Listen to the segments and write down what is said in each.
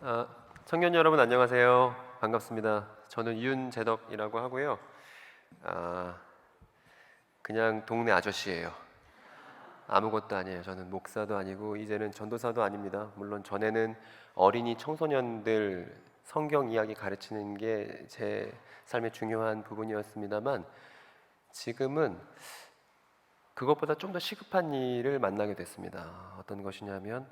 아, 청년 여러분 안녕하세요. 반갑습니다. 저는 윤재덕이라고 하고요. 아, 그냥 동네 아저씨예요. 아무것도 아니에요. 저는 목사도 아니고 이제는 전도사도 아닙니다. 물론 전에는 어린이 청소년들 성경 이야기 가르치는 게 제 삶의 중요한 부분이었습니다만 지금은 그것보다 좀 더 시급한 일을 만나게 됐습니다. 어떤 것이냐면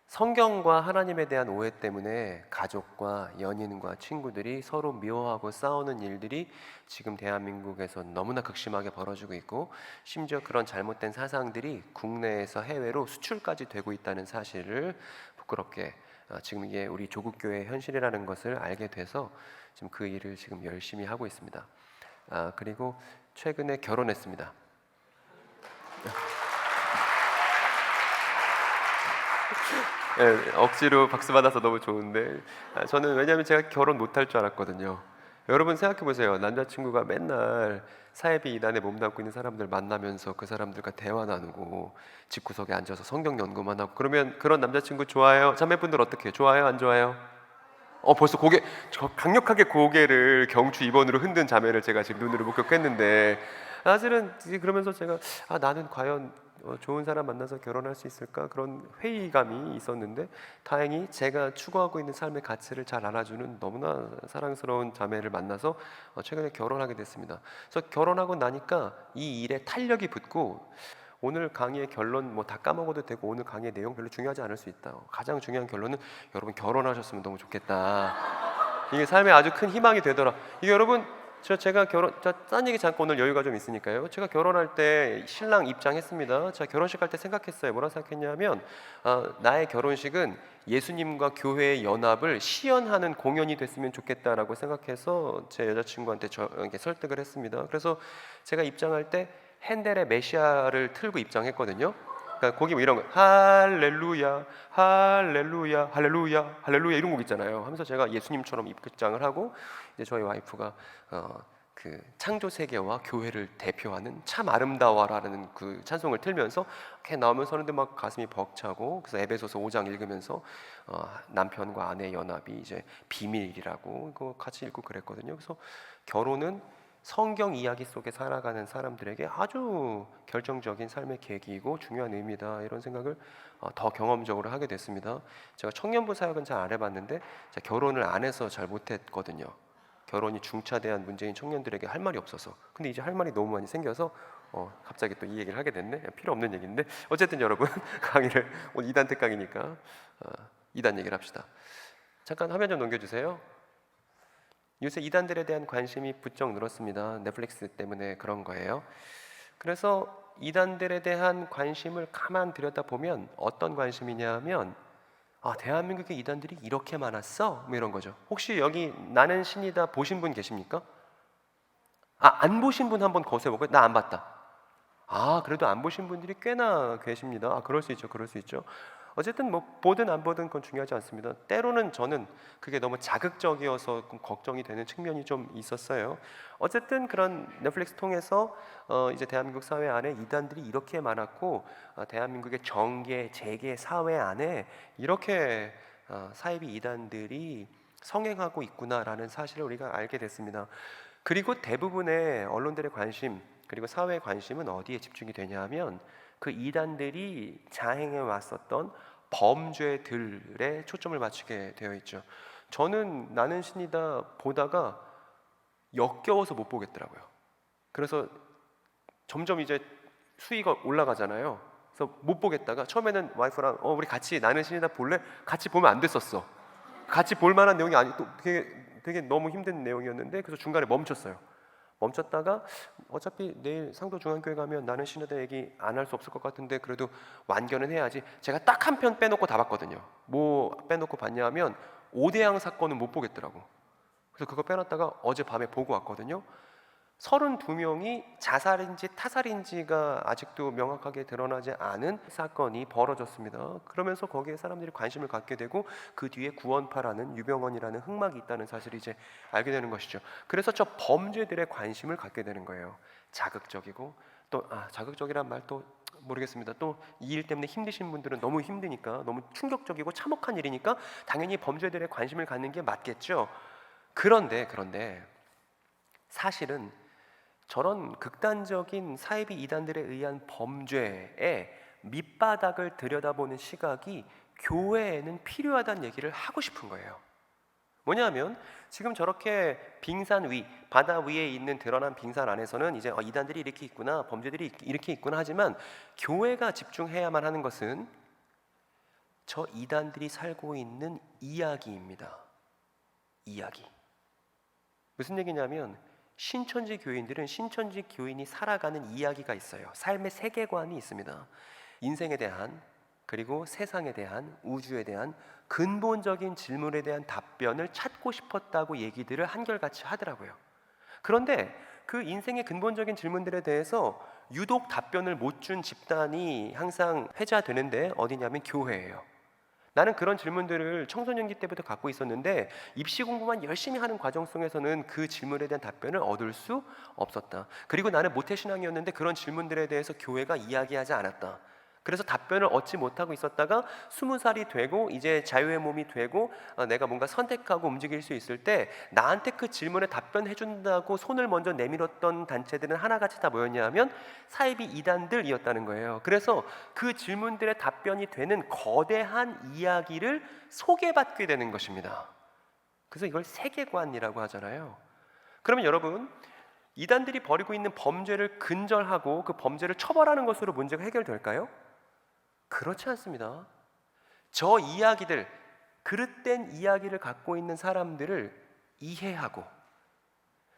성경과 하나님에 대한 오해 때문에 가족과 연인과 친구들이 서로 미워하고 싸우는 일들이 지금 대한민국에서 너무나 극심하게 벌어지고 있고, 심지어 그런 잘못된 사상들이 국내에서 해외로 수출까지 되고 있다는 사실을 부끄럽게 지금 이게 우리 조국 교회의 현실이라는 것을 알게 돼서 지금 그 일을 지금 열심히 하고 있습니다. 그리고 최근에 결혼했습니다. 예, 억지로 박수 받아서 너무 좋은데, 저는 왜냐하면 제가 결혼 못할 줄 알았거든요. 여러분 생각해 보세요. 남자친구가 맨날 사회비 이단에 몸담고 있는 사람들 만나면서 그 사람들과 대화 나누고 집구석에 앉아서 성경 연구만 하고, 그러면 그런 남자친구 좋아해요? 자매분들 어떻게 해요? 좋아해요? 안 좋아해요? 벌써 강력하게 고개를 경추 2번으로 흔든 자매를 제가 지금 눈으로 목격했는데, 사실은 그러면서 제가 나는 과연 좋은 사람 만나서 결혼할 수 있을까, 그런 회의감이 있었는데, 다행히 제가 추구하고 있는 삶의 가치를 잘 알아주는 너무나 사랑스러운 자매를 만나서 최근에 결혼하게 됐습니다. 그래서 결혼하고 나니까 이 일에 탄력이 붙고, 오늘 강의의 결론 뭐 다 까먹어도 되고 오늘 강의의 내용 별로 중요하지 않을 수 있다. 가장 중요한 결론은 여러분 결혼하셨으면 너무 좋겠다. 이게 삶에 아주 큰 희망이 되더라. 이게 여러분, 제가 딴 얘기 잠깐, 오늘 여유가 좀 있으니까요. 제가 결혼할 때 신랑 입장했습니다. 제가 결혼식 할 때 생각했어요. 뭐라 생각했냐면, 나의 결혼식은 예수님과 교회의 연합을 시연하는 공연이 됐으면 좋겠다라고 생각해서 제 여자친구한테 이렇게 설득을 했습니다. 그래서 제가 입장할 때 핸델의 메시아를 틀고 입장했거든요. 그러니까 곡이 뭐 이런 거, 할렐루야 할렐루야 할렐루야 할렐루야 이런 곡 있잖아요. 하면서 제가 예수님처럼 입장을 하고, 이제 저희 와이프가 그 창조 세계와 교회를 대표하는 참 아름다워라는 그 찬송을 틀면서 이렇게 나오면서 하는데 막 가슴이 벅차고, 그래서 에베소서 5장 읽으면서 남편과 아내의 연합이 이제 비밀이라고 그거 같이 읽고 그랬거든요. 그래서 결혼은 성경 이야기 속에 살아가는 사람들에게 아주 결정적인 삶의 계기이고 중요한 의미다, 이런 생각을 더 경험적으로 하게 됐습니다. 제가 청년부 사역은 잘 안 해봤는데 제가 결혼을 안 해서 잘 못했거든요. 결혼이 중차대한 문제인 청년들에게 할 말이 없어서. 근데 이제 할 말이 너무 많이 생겨서 갑자기 또 이 얘기를 하게 됐네. 필요 없는 얘기인데 어쨌든 여러분, 강의를 오늘 2단 특강이니까 2단 얘기를 합시다. 잠깐 화면 좀 넘겨주세요. 요새 이단들에 대한 관심이 부쩍 늘었습니다. 넷플릭스 때문에 그런 거예요. 그래서 이단들에 대한 관심을 가만 들여다보면 어떤 관심이냐면, 대한민국에 이단들이 이렇게 많았어? 뭐 이런 거죠. 혹시 여기 나는 신이다 보신 분 계십니까? 안 보신 분 한번 거세보고요. 나 안 봤다. 그래도 안 보신 분들이 꽤나 계십니다. 그럴 수 있죠. 그럴 수 있죠. 어쨌든 뭐 보든 안 보든 그건 중요하지 않습니다. 때로는 저는 그게 너무 자극적이어서 걱정이 되는 측면이 좀 있었어요. 어쨌든 그런 넷플릭스 통해서 이제 대한민국 사회 안에 이단들이 이렇게 많았고, 대한민국의 정계, 재계, 사회 안에 이렇게 사이비 이단들이 성행하고 있구나라는 사실을 우리가 알게 됐습니다. 그리고 대부분의 언론들의 관심, 그리고 사회의 관심은 어디에 집중이 되냐면, 그 이단들이 자행해 왔었던 범죄들에 초점을 맞추게 되어 있죠. 저는 나는 신이다 보다가 역겨워서 못 보겠더라고요. 그래서 점점 이제 수위가 올라가잖아요. 그래서 못 보겠다가 처음에는 와이프랑 우리 같이 나는 신이다 볼래? 같이 보면 안 됐었어. 같이 볼 만한 내용이 아니, 또 되게 너무 힘든 내용이었는데, 그래서 중간에 멈췄어요. 멈췄다가 어차피 내일 상도중앙교회 가면 나는 신이다 얘기 안 할 수 없을 것 같은데 그래도 완결은 해야지. 제가 딱 한 편 빼놓고 다 봤거든요. 뭐 빼놓고 봤냐면 오대양 사건은 못 보겠더라고. 그래서 그거 빼놨다가 어젯밤에 보고 왔거든요. 32명이 자살인지 타살인지가 아직도 명확하게 드러나지 않은 사건이 벌어졌습니다. 그러면서 거기에 사람들이 관심을 갖게 되고, 그 뒤에 구원파라는 유병헌이라는 흑막이 있다는 사실을 이제 알게 되는 것이죠. 그래서 저 범죄들의 관심을 갖게 되는 거예요. 자극적이고 또 자극적이란 말 또 모르겠습니다. 또 이 일 때문에 힘드신 분들은 너무 힘드니까, 너무 충격적이고 참혹한 일이니까 당연히 범죄들에 관심을 갖는 게 맞겠죠. 그런데 사실은 저런 극단적인 사이비 이단들에 의한 범죄의 밑바닥을 들여다보는 시각이 교회에는 필요하다는 얘기를 하고 싶은 거예요. 뭐냐면 지금 저렇게 빙산 위, 바다 위에 있는 드러난 빙산 안에서는 이제 이단들이 이렇게 있구나, 범죄들이 이렇게 있구나 하지만 교회가 집중해야만 하는 것은 저 이단들이 살고 있는 이야기입니다. 이야기. 무슨 얘기냐면 신천지 교인들은 신천지 교인이 살아가는 이야기가 있어요. 삶의 세계관이 있습니다. 인생에 대한, 그리고 세상에 대한, 우주에 대한 근본적인 질문에 대한 답변을 찾고 싶었다고 얘기들을 한결같이 하더라고요. 그런데 그 인생의 근본적인 질문들에 대해서 유독 답변을 못 준 집단이 항상 회자되는데 어디냐면 교회예요. 나는 그런 질문들을 청소년기 때부터 갖고 있었는데 입시 공부만 열심히 하는 과정 속에서는 그 질문에 대한 답변을 얻을 수 없었다. 그리고 나는 모태신앙이었는데 그런 질문들에 대해서 교회가 이야기하지 않았다. 그래서 답변을 얻지 못하고 있었다가 20살이 되고 이제 자유의 몸이 되고 내가 뭔가 선택하고 움직일 수 있을 때 나한테 그 질문에 답변해 준다고 손을 먼저 내밀었던 단체들은 하나같이 다 뭐였냐 하면 사이비 이단들이었다는 거예요. 그래서 그 질문들의 답변이 되는 거대한 이야기를 소개받게 되는 것입니다. 그래서 이걸 세계관이라고 하잖아요. 그러면 여러분, 이단들이 벌이고 있는 범죄를 근절하고 그 범죄를 처벌하는 것으로 문제가 해결될까요? 그렇지 않습니다. 저 이야기들, 그릇된 이야기를 갖고 있는 사람들을 이해하고,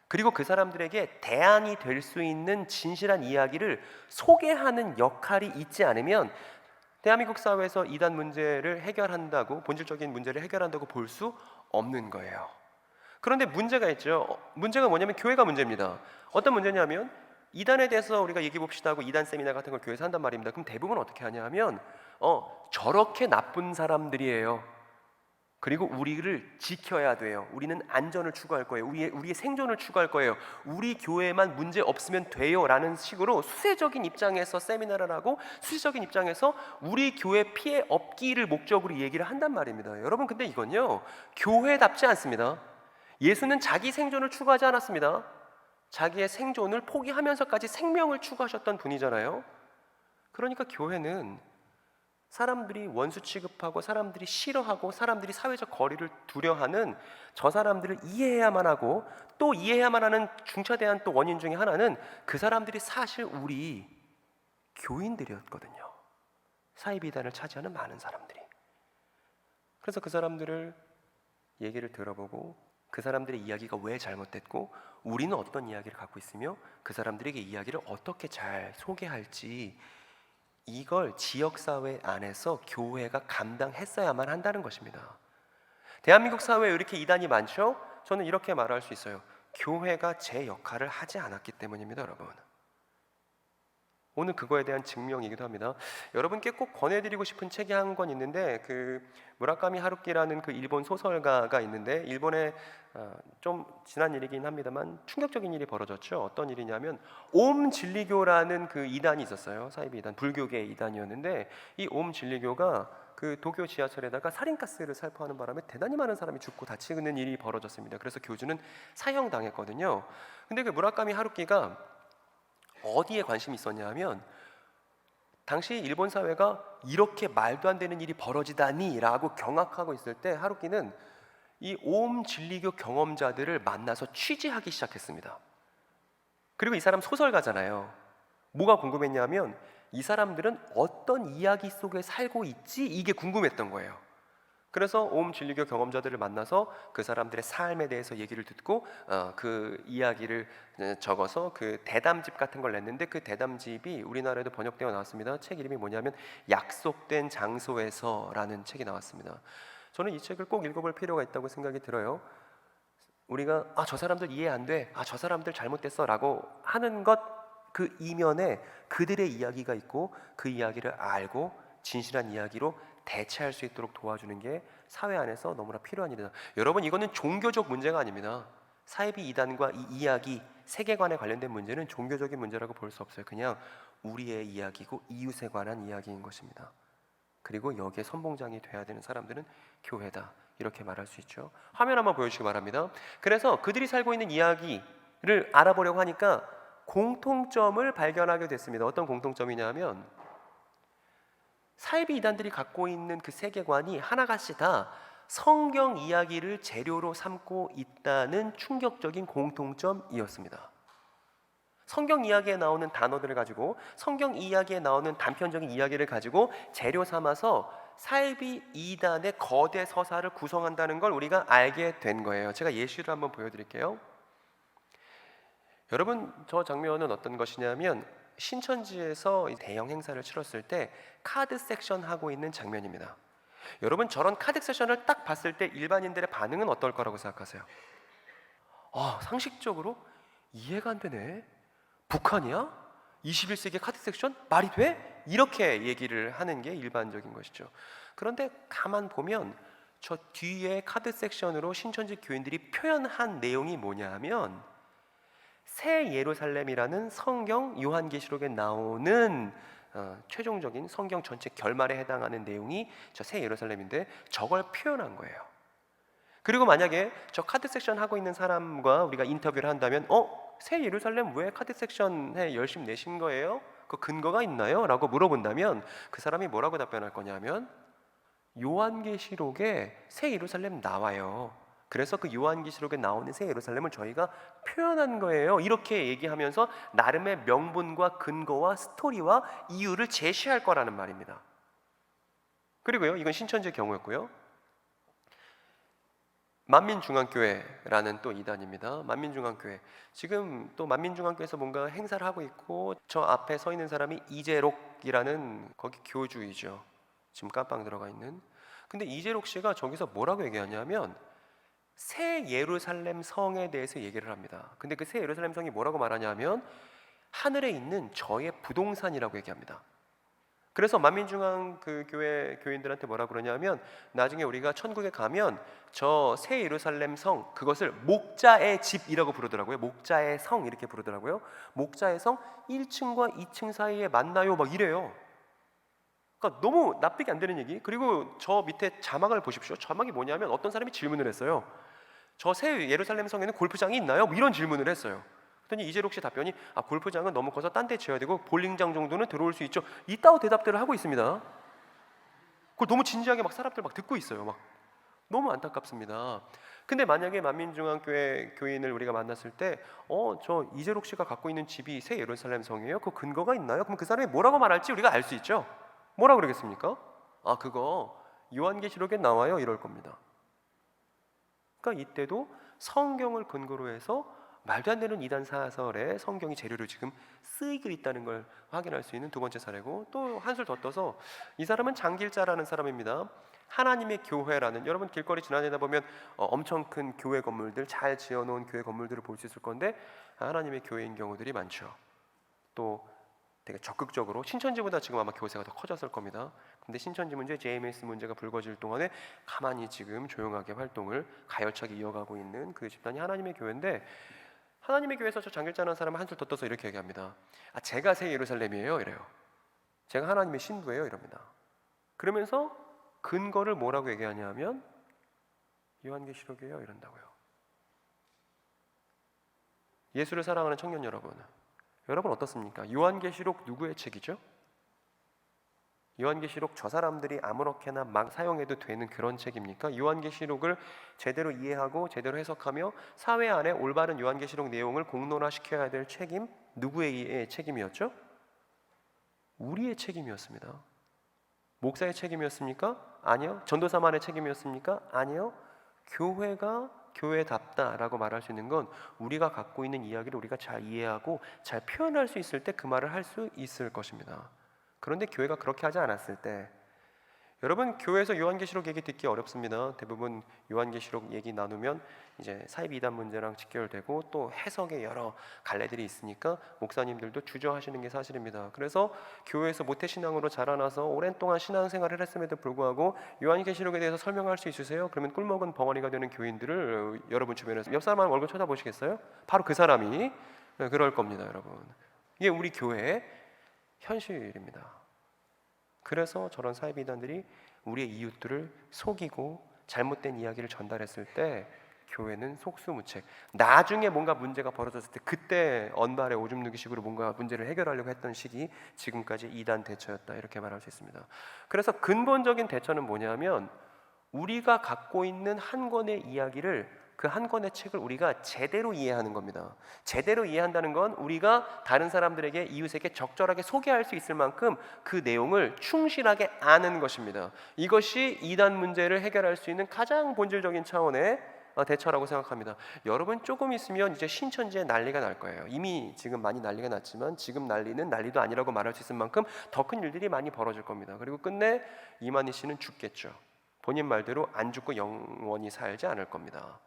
그리고 그 사람들에게 대안이 될 수 있는 진실한 이야기를 소개하는 역할이 있지 않으면 대한민국 사회에서 이단 문제를 해결한다고, 본질적인 문제를 해결한다고 볼 수 없는 거예요. 그런데 문제가 있죠. 문제가 뭐냐면 교회가 문제입니다. 어떤 문제냐면 이단에 대해서 우리가 얘기해 봅시다 하고 이단 세미나 같은 걸 교회에서 한단 말입니다. 그럼 대부분 어떻게 하냐 하면 저렇게 나쁜 사람들이에요. 그리고 우리를 지켜야 돼요. 우리는 안전을 추구할 거예요. 우리의 생존을 추구할 거예요. 우리 교회만 문제 없으면 돼요 라는 식으로 수세적인 입장에서 세미나를 하고 수세적인 입장에서 우리 교회 피해 없기를 목적으로 얘기를 한단 말입니다. 여러분, 근데 이건요, 교회답지 않습니다. 예수는 자기 생존을 추구하지 않았습니다. 자기의 생존을 포기하면서까지 생명을 추구하셨던 분이잖아요. 그러니까 교회는 사람들이 원수 취급하고 사람들이 싫어하고 사람들이 사회적 거리를 두려워하는 저 사람들을 이해해야만 하고, 또 이해해야만 하는 중차대한 또 원인 중에 하나는 그 사람들이 사실 우리 교인들이었거든요. 사이비단을 차지하는 많은 사람들이. 그래서 그 사람들을 얘기를 들어보고 그 사람들의 이야기가 왜 잘못됐고 우리는 어떤 이야기를 갖고 있으며 그 사람들에게 이야기를 어떻게 잘 소개할지, 이걸 지역사회 안에서 교회가 감당했어야만 한다는 것입니다. 대한민국 사회에 이렇게 이단이 많죠? 저는 이렇게 말할 수 있어요. 교회가 제 역할을 하지 않았기 때문입니다, 여러분. 오늘 그거에 대한 증명이기도 합니다. 여러분께 꼭 권해드리고 싶은 책이 한 권 있는데, 그 무라카미 하루키라는 그 일본 소설가가 있는데, 일본에 좀 지난 일이긴 합니다만 충격적인 일이 벌어졌죠. 어떤 일이냐면 옴 진리교라는 그 이단이 있었어요. 사이비 이단, 불교계 이단이었는데 이 옴 진리교가 그 도쿄 지하철에다가 살인가스를 살포하는 바람에 대단히 많은 사람이 죽고 다치는 일이 벌어졌습니다. 그래서 교주는 사형당했거든요. 근데 그 무라카미 하루키가 어디에 관심이 있었냐 하면 당시 일본 사회가 이렇게 말도 안 되는 일이 벌어지다니 라고 경악하고 있을 때 하루키는 이 옴 진리교 경험자들을 만나서 취재하기 시작했습니다. 그리고 이 사람 소설가잖아요. 뭐가 궁금했냐면 이 사람들은 어떤 이야기 속에 살고 있지, 이게 궁금했던 거예요. 그래서 옴 진리교 경험자들을 만나서 그 사람들의 삶에 대해서 얘기를 듣고 그 이야기를 적어서 그 대담집 같은 걸 냈는데, 그 대담집이 우리나라에도 번역되어 나왔습니다. 책 이름이 뭐냐면 약속된 장소에서라는 책이 나왔습니다. 저는 이 책을 꼭 읽어볼 필요가 있다고 생각이 들어요. 우리가 저 사람들 이해 안 돼, 저 사람들 잘못됐어 라고 하는 것, 그 이면에 그들의 이야기가 있고 그 이야기를 알고 진실한 이야기로 대체할 수 있도록 도와주는 게 사회 안에서 너무나 필요한 일이다. 여러분, 이거는 종교적 문제가 아닙니다. 사이비 이단과 이 이야기, 세계관에 관련된 문제는 종교적인 문제라고 볼 수 없어요. 그냥 우리의 이야기고 이웃에 관한 이야기인 것입니다. 그리고 여기에 선봉장이 돼야 되는 사람들은 교회다, 이렇게 말할 수 있죠. 화면 한번 보여주시기 바랍니다. 그래서 그들이 살고 있는 이야기를 알아보려고 하니까 공통점을 발견하게 됐습니다. 어떤 공통점이냐면 사이비 이단들이 갖고 있는 그 세계관이 하나같이 다 성경 이야기를 재료로 삼고 있다는 충격적인 공통점이었습니다. 성경 이야기에 나오는 단어들을 가지고, 성경 이야기에 나오는 단편적인 이야기를 가지고 재료 삼아서 사이비 이단의 거대 서사를 구성한다는 걸 우리가 알게 된 거예요. 제가 예시를 한번 보여드릴게요. 여러분, 저 장면은 어떤 것이냐면 신천지에서 대형 행사를 치렀을 때 카드 섹션 하고 있는 장면입니다. 여러분, 저런 카드 섹션을 딱 봤을 때 일반인들의 반응은 어떨 거라고 생각하세요? 상식적으로 이해가 안 되네. 북한이야? 21세기 카드 섹션? 말이 돼? 이렇게 얘기를 하는 게 일반적인 것이죠. 그런데 가만 보면 저 뒤에 카드 섹션으로 신천지 교인들이 표현한 내용이 뭐냐 하면 새 예루살렘이라는 성경 요한계시록에 나오는 최종적인 성경 전체 결말에 해당하는 내용이 저 새 예루살렘인데 저걸 표현한 거예요. 그리고 만약에 저 카드 섹션 하고 있는 사람과 우리가 인터뷰를 한다면 새 예루살렘 왜 카드 섹션에 열심 내신 거예요? 그 근거가 있나요? 라고 물어본다면 그 사람이 뭐라고 답변할 거냐면 요한계시록에 새 예루살렘 나와요. 그래서 그 요한계시록에 나오는 새 예루살렘을 저희가 표현한 거예요. 이렇게 얘기하면서 나름의 명분과 근거와 스토리와 이유를 제시할 거라는 말입니다. 그리고요, 이건 신천지의 경우였고요. 만민중앙교회라는 또 이단입니다. 만민중앙교회. 지금 또 만민중앙교회에서 뭔가 행사를 하고 있고 저 앞에 서 있는 사람이 이재록이라는 거기 교주이죠. 지금 깜빵 들어가 있는. 근데 이재록 씨가 저기서 뭐라고 얘기하냐면 새 예루살렘 성에 대해서 얘기를 합니다. 근데 그 새 예루살렘 성이 뭐라고 말하냐면 하늘에 있는 저의 부동산이라고 얘기합니다. 그래서 만민중앙 그 교회 교인들한테 뭐라 그러냐면 나중에 우리가 천국에 가면 저 새 예루살렘 성 그것을 목자의 집이라고 부르더라고요. 목자의 성 이렇게 부르더라고요. 목자의 성 1층과 2층 사이에 만나요 막 이래요. 그러니까 너무 납득이 안 되는 얘기. 그리고 저 밑에 자막을 보십시오. 자막이 뭐냐면 어떤 사람이 질문을 했어요. 저 새 예루살렘 성에는 골프장이 있나요? 뭐 이런 질문을 했어요. 그랬더니 이재록 씨 답변이 골프장은 너무 커서 딴 데 지어야 되고 볼링장 정도는 들어올 수 있죠. 이따오 대답들을 하고 있습니다. 그걸 너무 진지하게 막 사람들 막 듣고 있어요. 막 너무 안타깝습니다. 근데 만약에 만민중앙교회 교인을 우리가 만났을 때 저 이재록 씨가 갖고 있는 집이 새 예루살렘 성이에요? 그 근거가 있나요? 그럼 그 사람이 뭐라고 말할지 우리가 알 수 있죠. 뭐라 그러겠습니까? 그거 요한계시록에 나와요 이럴 겁니다. 그러니까 이때도 성경을 근거로 해서 말도 안 되는 이단 사설에 성경이 재료로 지금 쓰이고 있다는 걸 확인할 수 있는 두 번째 사례고, 또 한술 더 떠서 이 사람은 장길자라는 사람입니다. 하나님의 교회라는, 여러분 길거리 지나다니다 보면 엄청 큰 교회 건물들, 잘 지어놓은 교회 건물들을 볼 수 있을 건데 하나님의 교회인 경우들이 많죠. 또 되게 적극적으로 신천지보다 지금 아마 교세가 더 커졌을 겁니다. 근데 신천지 문제, JMS 문제가 불거질 동안에 가만히 지금 조용하게 활동을 가열차게 이어가고 있는 그 집단이 하나님의 교회인데, 하나님의 교회에서 저 장길자라는 사람은 한술 더 떠서 이렇게 얘기합니다. 제가 새 예루살렘이에요 이래요. 제가 하나님의 신부예요 이럽니다. 그러면서 근거를 뭐라고 얘기하냐면 요한계시록이에요 이런다고요. 예수를 사랑하는 청년 여러분, 여러분 어떻습니까? 요한계시록 누구의 책이죠? 요한계시록 저 사람들이 아무렇게나 막 사용해도 되는 그런 책입니까? 요한계시록을 제대로 이해하고 제대로 해석하며 사회 안에 올바른 요한계시록 내용을 공론화시켜야 될 책임, 누구의 책임이었죠? 우리의 책임이었습니다. 목사의 책임이었습니까? 아니요. 전도사만의 책임이었습니까? 아니요. 교회가 교회답다라고 말할 수 있는 건 우리가 갖고 있는 이야기를 우리가 잘 이해하고 잘 표현할 수 있을 때 그 말을 할 수 있을 것입니다. 그런데 교회가 그렇게 하지 않았을 때, 여러분 교회에서 요한계시록 얘기 듣기 어렵습니다. 대부분 요한계시록 얘기 나누면 이제 사이비 이단 문제랑 직결되고 또 해석의 여러 갈래들이 있으니까 목사님들도 주저하시는 게 사실입니다. 그래서 교회에서 모태신앙으로 자라나서 오랜 동안 신앙생활을 했음에도 불구하고 요한계시록에 대해서 설명할 수 있으세요? 그러면 꿀먹은 벙어리가 되는 교인들을 여러분 주변에서 옆 사람 얼굴 쳐다보시겠어요? 바로 그 사람이 그럴 겁니다. 여러분, 이게 우리 교회 현실입니다. 그래서 저런 사이비 이단들이 우리의 이웃들을 속이고 잘못된 이야기를 전달했을 때 교회는 속수무책, 나중에 뭔가 문제가 벌어졌을 때 그때 언발에 오줌 누기식으로 뭔가 문제를 해결하려고 했던 시기, 지금까지 이단 대처였다, 이렇게 말할 수 있습니다. 그래서 근본적인 대처는 뭐냐면 우리가 갖고 있는 한 권의 이야기를, 그 한 권의 책을 우리가 제대로 이해하는 겁니다. 제대로 이해한다는 건 우리가 다른 사람들에게, 이웃에게 적절하게 소개할 수 있을 만큼 그 내용을 충실하게 아는 것입니다. 이것이 이단 문제를 해결할 수 있는 가장 본질적인 차원의 대처라고 생각합니다. 여러분 조금 있으면 이제 신천지에 난리가 날 거예요. 이미 지금 많이 난리가 났지만 지금 난리는 난리도 아니라고 말할 수 있을 만큼 더 큰 일들이 많이 벌어질 겁니다. 그리고 끝내 이만희 씨는 죽겠죠. 본인 말대로 안 죽고 영원히 살지 않을 겁니다.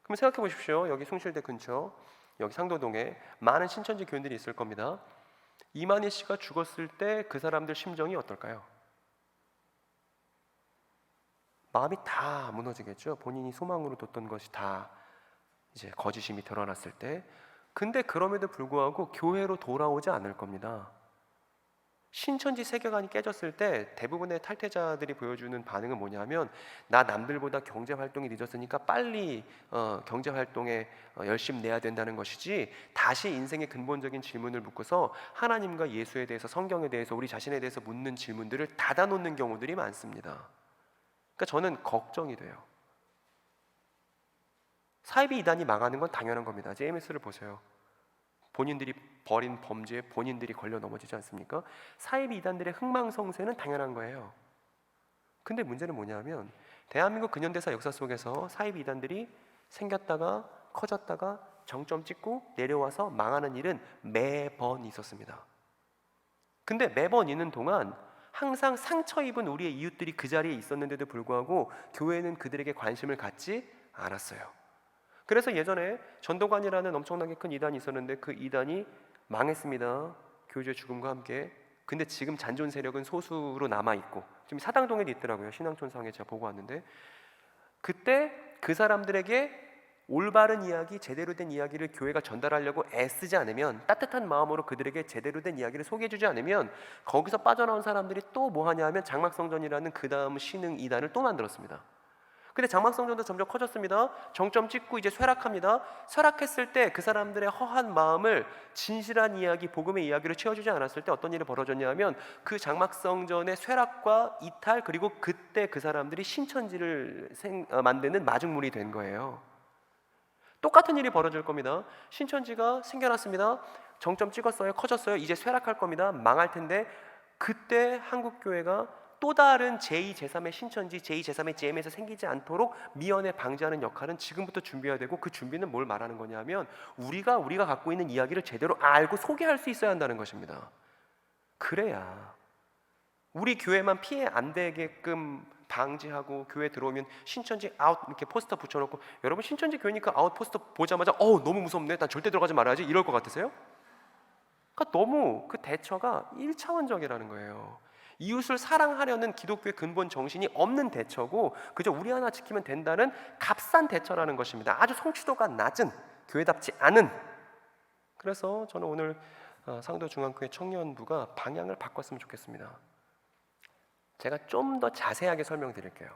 그럼 생각해 보십시오. 여기 숭실대 근처, 여기 상도동에 많은 신천지 교인들이 있을 겁니다. 이만희 씨가 죽었을 때 그 사람들 심정이 어떨까요? 마음이 다 무너지겠죠. 본인이 소망으로 뒀던 것이 다 이제 거짓임이 드러났을 때. 근데 그럼에도 불구하고 교회로 돌아오지 않을 겁니다. 신천지 세계관이 깨졌을 때 대부분의 탈퇴자들이 보여주는 반응은 뭐냐면, 나 남들보다 경제 활동이 늦었으니까 빨리 경제 활동에 열심 내야 된다는 것이지, 다시 인생의 근본적인 질문을 묻고서 하나님과 예수에 대해서, 성경에 대해서, 우리 자신에 대해서 묻는 질문들을 닫아놓는 경우들이 많습니다. 그러니까 저는 걱정이 돼요. 사이비 이단이 망하는 건 당연한 겁니다. JMS를 보세요. 본인들이 벌인 범죄에 본인들이 걸려 넘어지지 않습니까? 사이비 이단들의 흥망성쇠는 당연한 거예요. 근데 문제는 뭐냐면, 대한민국 근현대사 역사 속에서 사이비 이단들이 생겼다가 커졌다가 정점 찍고 내려와서 망하는 일은 매번 있었습니다. 근데 매번 있는 동안 항상 상처 입은 우리의 이웃들이 그 자리에 있었는데도 불구하고 교회는 그들에게 관심을 갖지 않았어요. 그래서 예전에 전도관이라는 엄청나게 큰 이단이 있었는데 그 이단이 망했습니다. 교주의 죽음과 함께. 근데 지금 잔존 세력은 소수로 남아있고, 지금 사당동에도 있더라고요. 신앙촌상에 제가 보고 왔는데, 그때 그 사람들에게 올바른 이야기, 제대로 된 이야기를 교회가 전달하려고 애쓰지 않으면, 따뜻한 마음으로 그들에게 제대로 된 이야기를 소개해주지 않으면, 거기서 빠져나온 사람들이 또 뭐 하냐 하면 장막성전이라는 그 다음 신흥 이단을 또 만들었습니다. 근데 장막성전도 점점 커졌습니다. 정점 찍고 이제 쇠락합니다. 쇠락했을 때 그 사람들의 허한 마음을 진실한 이야기, 복음의 이야기로 채워주지 않았을 때 어떤 일이 벌어졌냐 하면, 그 장막성전의 쇠락과 이탈, 그리고 그때 그 사람들이 신천지를 만드는 마중물이 된 거예요. 똑같은 일이 벌어질 겁니다. 신천지가 생겨났습니다. 정점 찍었어요. 커졌어요. 이제 쇠락할 겁니다. 망할 텐데, 그때 한국교회가 또 다른 제2, 제3의 신천지, 제2, 제3의 JM에서 생기지 않도록 미연에 방지하는 역할은 지금부터 준비해야 되고, 그 준비는 뭘 말하는 거냐면 우리가 갖고 있는 이야기를 제대로 알고 소개할 수 있어야 한다는 것입니다. 그래야 우리 교회만 피해 안 되게끔 방지하고, 교회 들어오면 신천지 아웃 이렇게 포스터 붙여놓고, 여러분 신천지 교회니까 아웃 포스터 보자마자 너무 무섭네, 난 절대 들어가지 말아야지, 이럴 것 같으세요? 그러니까 너무 그 대처가 1차원적이라는 거예요. 이웃을 사랑하려는 기독교의 근본 정신이 없는 대처고, 그저 우리 하나 지키면 된다는 값싼 대처라는 것입니다. 아주 성취도가 낮은, 교회답지 않은. 그래서 저는 오늘 상도중앙교회 청년부가 방향을 바꿨으면 좋겠습니다. 제가 좀 더 자세하게 설명드릴게요.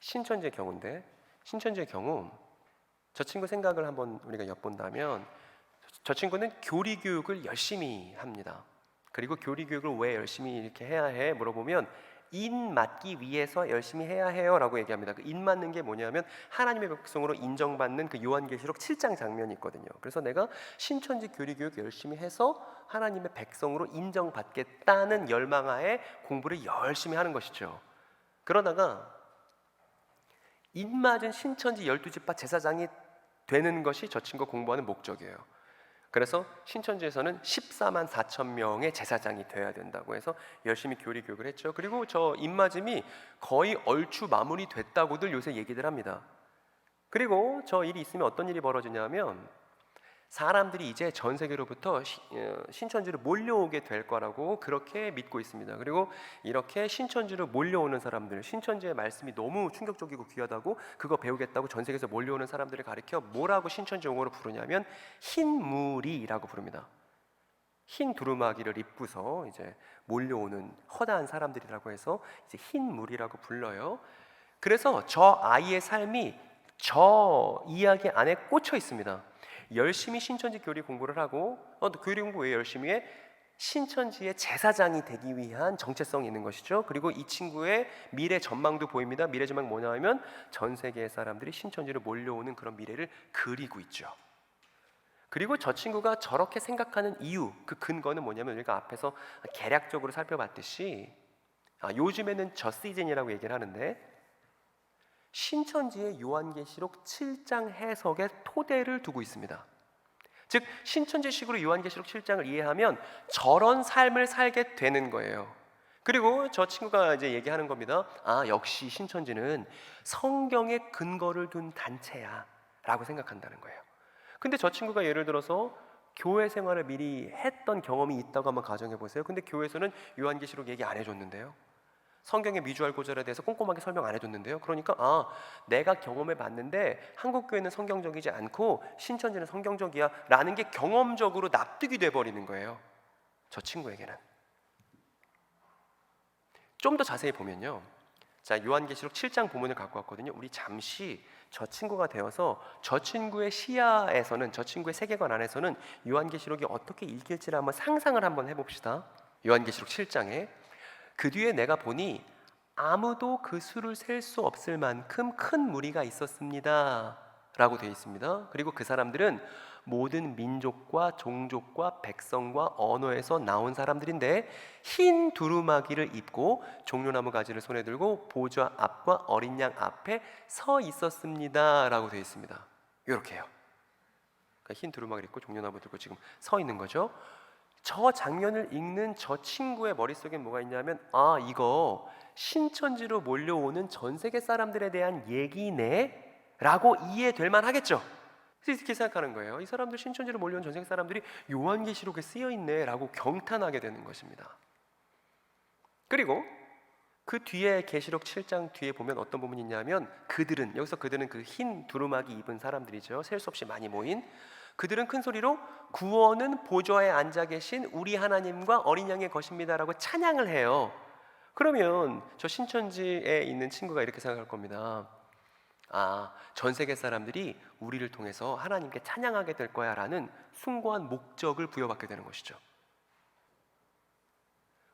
신천지의 경우인데, 신천지의 경우 저 친구 생각을 한번 우리가 엿본다면, 저 친구는 교리 교육을 열심히 합니다. 그리고 교리 교육을 왜 열심히 이렇게 해야 해? 물어보면 인 맞기 위해서 열심히 해야 해요 라고 얘기합니다. 그 인 맞는 게 뭐냐면 하나님의 백성으로 인정받는 그 요한계시록 7장 장면이 있거든요. 그래서 내가 신천지 교리 교육 열심히 해서 하나님의 백성으로 인정받겠다는 열망하에 공부를 열심히 하는 것이죠. 그러다가 인 맞은 신천지 12지파 제사장이 되는 것이 저 친구 공부하는 목적이에요. 그래서 신천지에서는 14만 4천 명의 제사장이 되어야 된다고 해서 열심히 교리 교육을 했죠. 그리고 저 입맞음이 거의 얼추 마무리 됐다고들 요새 얘기들 합니다. 그리고 저 일이 있으면 어떤 일이 벌어지냐면, 사람들이 이제 전 세계로부터 신천지로 몰려오게 될 거라고 그렇게 믿고 있습니다. 그리고 이렇게 신천지로 몰려오는 사람들, 신천지의 말씀이 너무 충격적이고 귀하다고 그거 배우겠다고 전 세계에서 몰려오는 사람들을 가리켜 뭐라고 신천지 용어로 부르냐면 흰무리라고 부릅니다. 흰 두루마기를 입고서 이제 몰려오는 허다한 사람들이라고 해서 이제 흰물이라고 불러요. 그래서 저 아이의 삶이 저 이야기 안에 꽂혀 있습니다. 열심히 신천지 교리 공부를 하고 교리 공부 왜 열심히 해? 신천지의 제사장이 되기 위한 정체성이 있는 것이죠. 그리고 이 친구의 미래 전망도 보입니다. 미래 전망 뭐냐 하면 전 세계의 사람들이 신천지로 몰려오는 그런 미래를 그리고 있죠. 그리고 저 친구가 저렇게 생각하는 이유, 그 근거는 뭐냐면 우리가 앞에서 개략적으로 살펴봤듯이 요즘에는 저 시즌이라고 얘기를 하는데 신천지의 요한계시록 7장 해석에 토대를 두고 있습니다. 즉 신천지식으로 요한계시록 7장을 이해하면 저런 삶을 살게 되는 거예요. 그리고 저 친구가 이제 얘기하는 겁니다. 역시 신천지는 성경에 근거를 둔 단체야 라고 생각한다는 거예요. 근데 저 친구가 예를 들어서 교회 생활을 미리 했던 경험이 있다고 한번 가정해 보세요. 근데 교회에서는 요한계시록 얘기 안 해줬는데요. 성경의 미주알 고절에 대해서 꼼꼼하게 설명 안 해줬는데요. 그러니까 내가 경험해 봤는데 한국 교회는 성경적이지 않고 신천지는 성경적이야 라는 게 경험적으로 납득이 돼버리는 거예요. 저 친구에게는. 좀 더 자세히 보면요, 자 요한계시록 7장 본문을 갖고 왔거든요. 우리 잠시 저 친구가 되어서 저 친구의 시야에서는, 저 친구의 세계관 안에서는 요한계시록이 어떻게 읽힐지를 한번 상상을 한번 해봅시다. 요한계시록 7장에 그 뒤에 내가 보니 아무도 그 수를 셀 수 없을 만큼 큰 무리가 있었습니다 라고 되어 있습니다. 그리고 그 사람들은 모든 민족과 종족과 백성과 언어에서 나온 사람들인데 흰 두루마기를 입고 종려나무 가지를 손에 들고 보좌 앞과 어린 양 앞에 서 있었습니다 라고 되어 있습니다. 이렇게요. 그러니까 흰 두루마기를 입고 종려나무 들고 지금 서 있는 거죠. 저 장면을 읽는 저 친구의 머릿속에 뭐가 있냐면 이거 신천지로 몰려오는 전 세계 사람들에 대한 얘기네 라고 이해될 만하겠죠. 그래서 이렇게 생각하는 거예요. 이 사람들 신천지로 몰려온 전 세계 사람들이 요한계시록에 쓰여있네 라고 경탄하게 되는 것입니다. 그리고 그 뒤에 계시록 7장 뒤에 보면 어떤 부분이 있냐면 여기서 그들은 그 흰 두루마기 입은 사람들이죠. 셀 수 없이 많이 모인 그들은 큰 소리로 구원은 보좌에 앉아 계신 우리 하나님과 어린 양의 것입니다 라고 찬양을 해요. 그러면 저 신천지에 있는 친구가 이렇게 생각할 겁니다. 전 세계 사람들이 우리를 통해서 하나님께 찬양하게 될 거야 라는 숭고한 목적을 부여받게 되는 것이죠.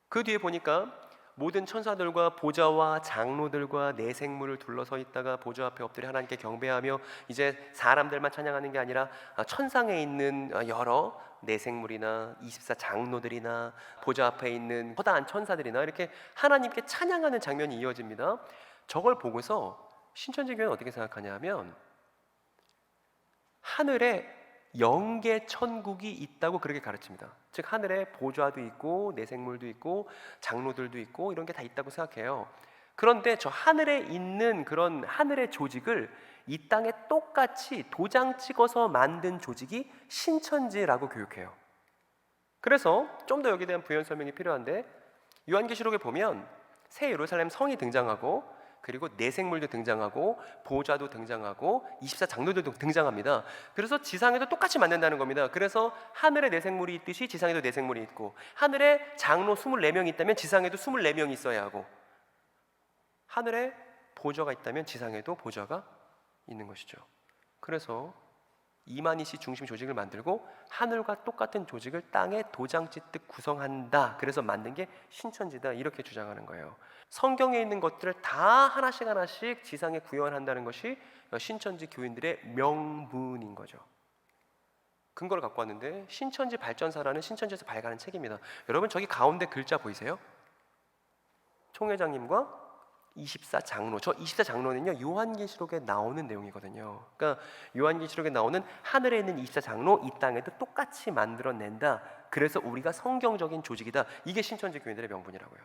그 뒤에 보니까 모든 천사들과 보좌와 장로들과 네 생물을 둘러서 있다가 보좌 앞에 엎드려 하나님께 경배하며 이제 사람들만 찬양하는 게 아니라 천상에 있는 여러 네 생물이나 24 장로들이나 보좌 앞에 있는 허다한 천사들이나 이렇게 하나님께 찬양하는 장면이 이어집니다. 저걸 보고서 신천지 교회는 어떻게 생각하냐면 하늘에 영계 천국이 있다고 그렇게 가르칩니다. 즉 하늘에 보좌도 있고 내생물도 있고 장로들도 있고 이런 게 다 있다고 생각해요. 그런데 저 하늘에 있는 그런 하늘의 조직을 이 땅에 똑같이 도장 찍어서 만든 조직이 신천지라고 교육해요. 그래서 좀 더 여기에 대한 부연 설명이 필요한데 요한계시록에 보면 새 예루살렘 성이 등장하고 그리고 내생물도 등장하고 보좌도 등장하고 24 장로들도 등장합니다. 그래서 지상에도 똑같이 만든다는 겁니다. 그래서 하늘에 내생물이 있듯이 지상에도 내생물이 있고 하늘에 장로 24명이 있다면 지상에도 24명이 있어야 하고 하늘에 보좌가 있다면 지상에도 보좌가 있는 것이죠. 그래서 이만희씨 중심 조직을 만들고 하늘과 똑같은 조직을 땅에 도장 찍듯 구성한다. 그래서 만든 게 신천지다. 이렇게 주장하는 거예요. 성경에 있는 것들을 다 하나씩 하나씩 지상에 구현한다는 것이 신천지 교인들의 명분인 거죠. 근거를 갖고 왔는데 신천지 발전사라는 신천지에서 발간한 책입니다. 여러분 저기 가운데 글자 보이세요? 총회장님과 24 장로. 저 24 장로는요 요한계시록에 나오는 내용이거든요. 그러니까 요한계시록에 나오는 하늘에 있는 24 장로 이 땅에도 똑같이 만들어낸다. 그래서 우리가 성경적인 조직이다. 이게 신천지 교인들의 명분이라고요.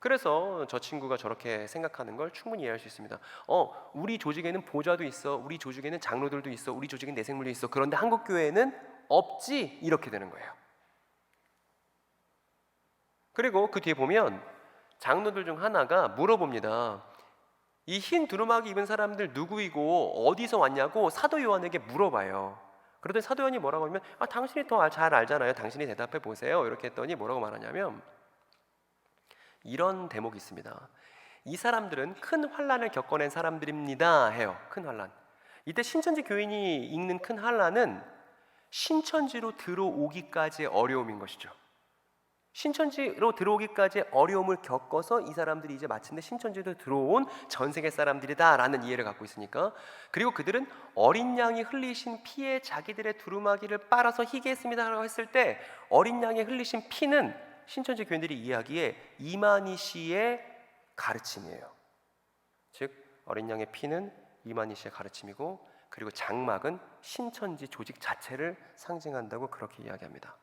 그래서 저 친구가 저렇게 생각하는 걸 충분히 이해할 수 있습니다. 우리 조직에는 보좌도 있어. 우리 조직에는 장로들도 있어. 우리 조직엔 내생물도 있어. 그런데 한국 교회는 없지. 이렇게 되는 거예요. 그리고 그 뒤에 보면 장로들 중 하나가 물어봅니다. 이 흰 두루마기 입은 사람들 누구이고 어디서 왔냐고 사도 요한에게 물어봐요. 그러더니 사도 요한이 뭐라고 하면 당신이 더 잘 알잖아요. 당신이 대답해 보세요. 이렇게 했더니 뭐라고 말하냐면 이런 대목이 있습니다. 이 사람들은 큰 환난을 겪어낸 사람들입니다 해요. 큰 환난. 이때 신천지 교인이 읽는 큰 환난은 신천지로 들어오기까지의 어려움인 것이죠. 신천지로 들어오기까지의 어려움을 겪어서 이 사람들이 이제 마침내 신천지로 들어온 전 세계 사람들이다라는 이해를 갖고 있으니까, 그리고 그들은 어린 양이 흘리신 피에 자기들의 두루마기를 빨아서 희게 했습니다라고 했을 때 어린 양이 흘리신 피는 신천지 교인들이 이해하기에 이만희 씨의 가르침이에요. 즉 어린 양의 피는 이만희 씨의 가르침이고, 그리고 장막은 신천지 조직 자체를 상징한다고 그렇게 이야기합니다.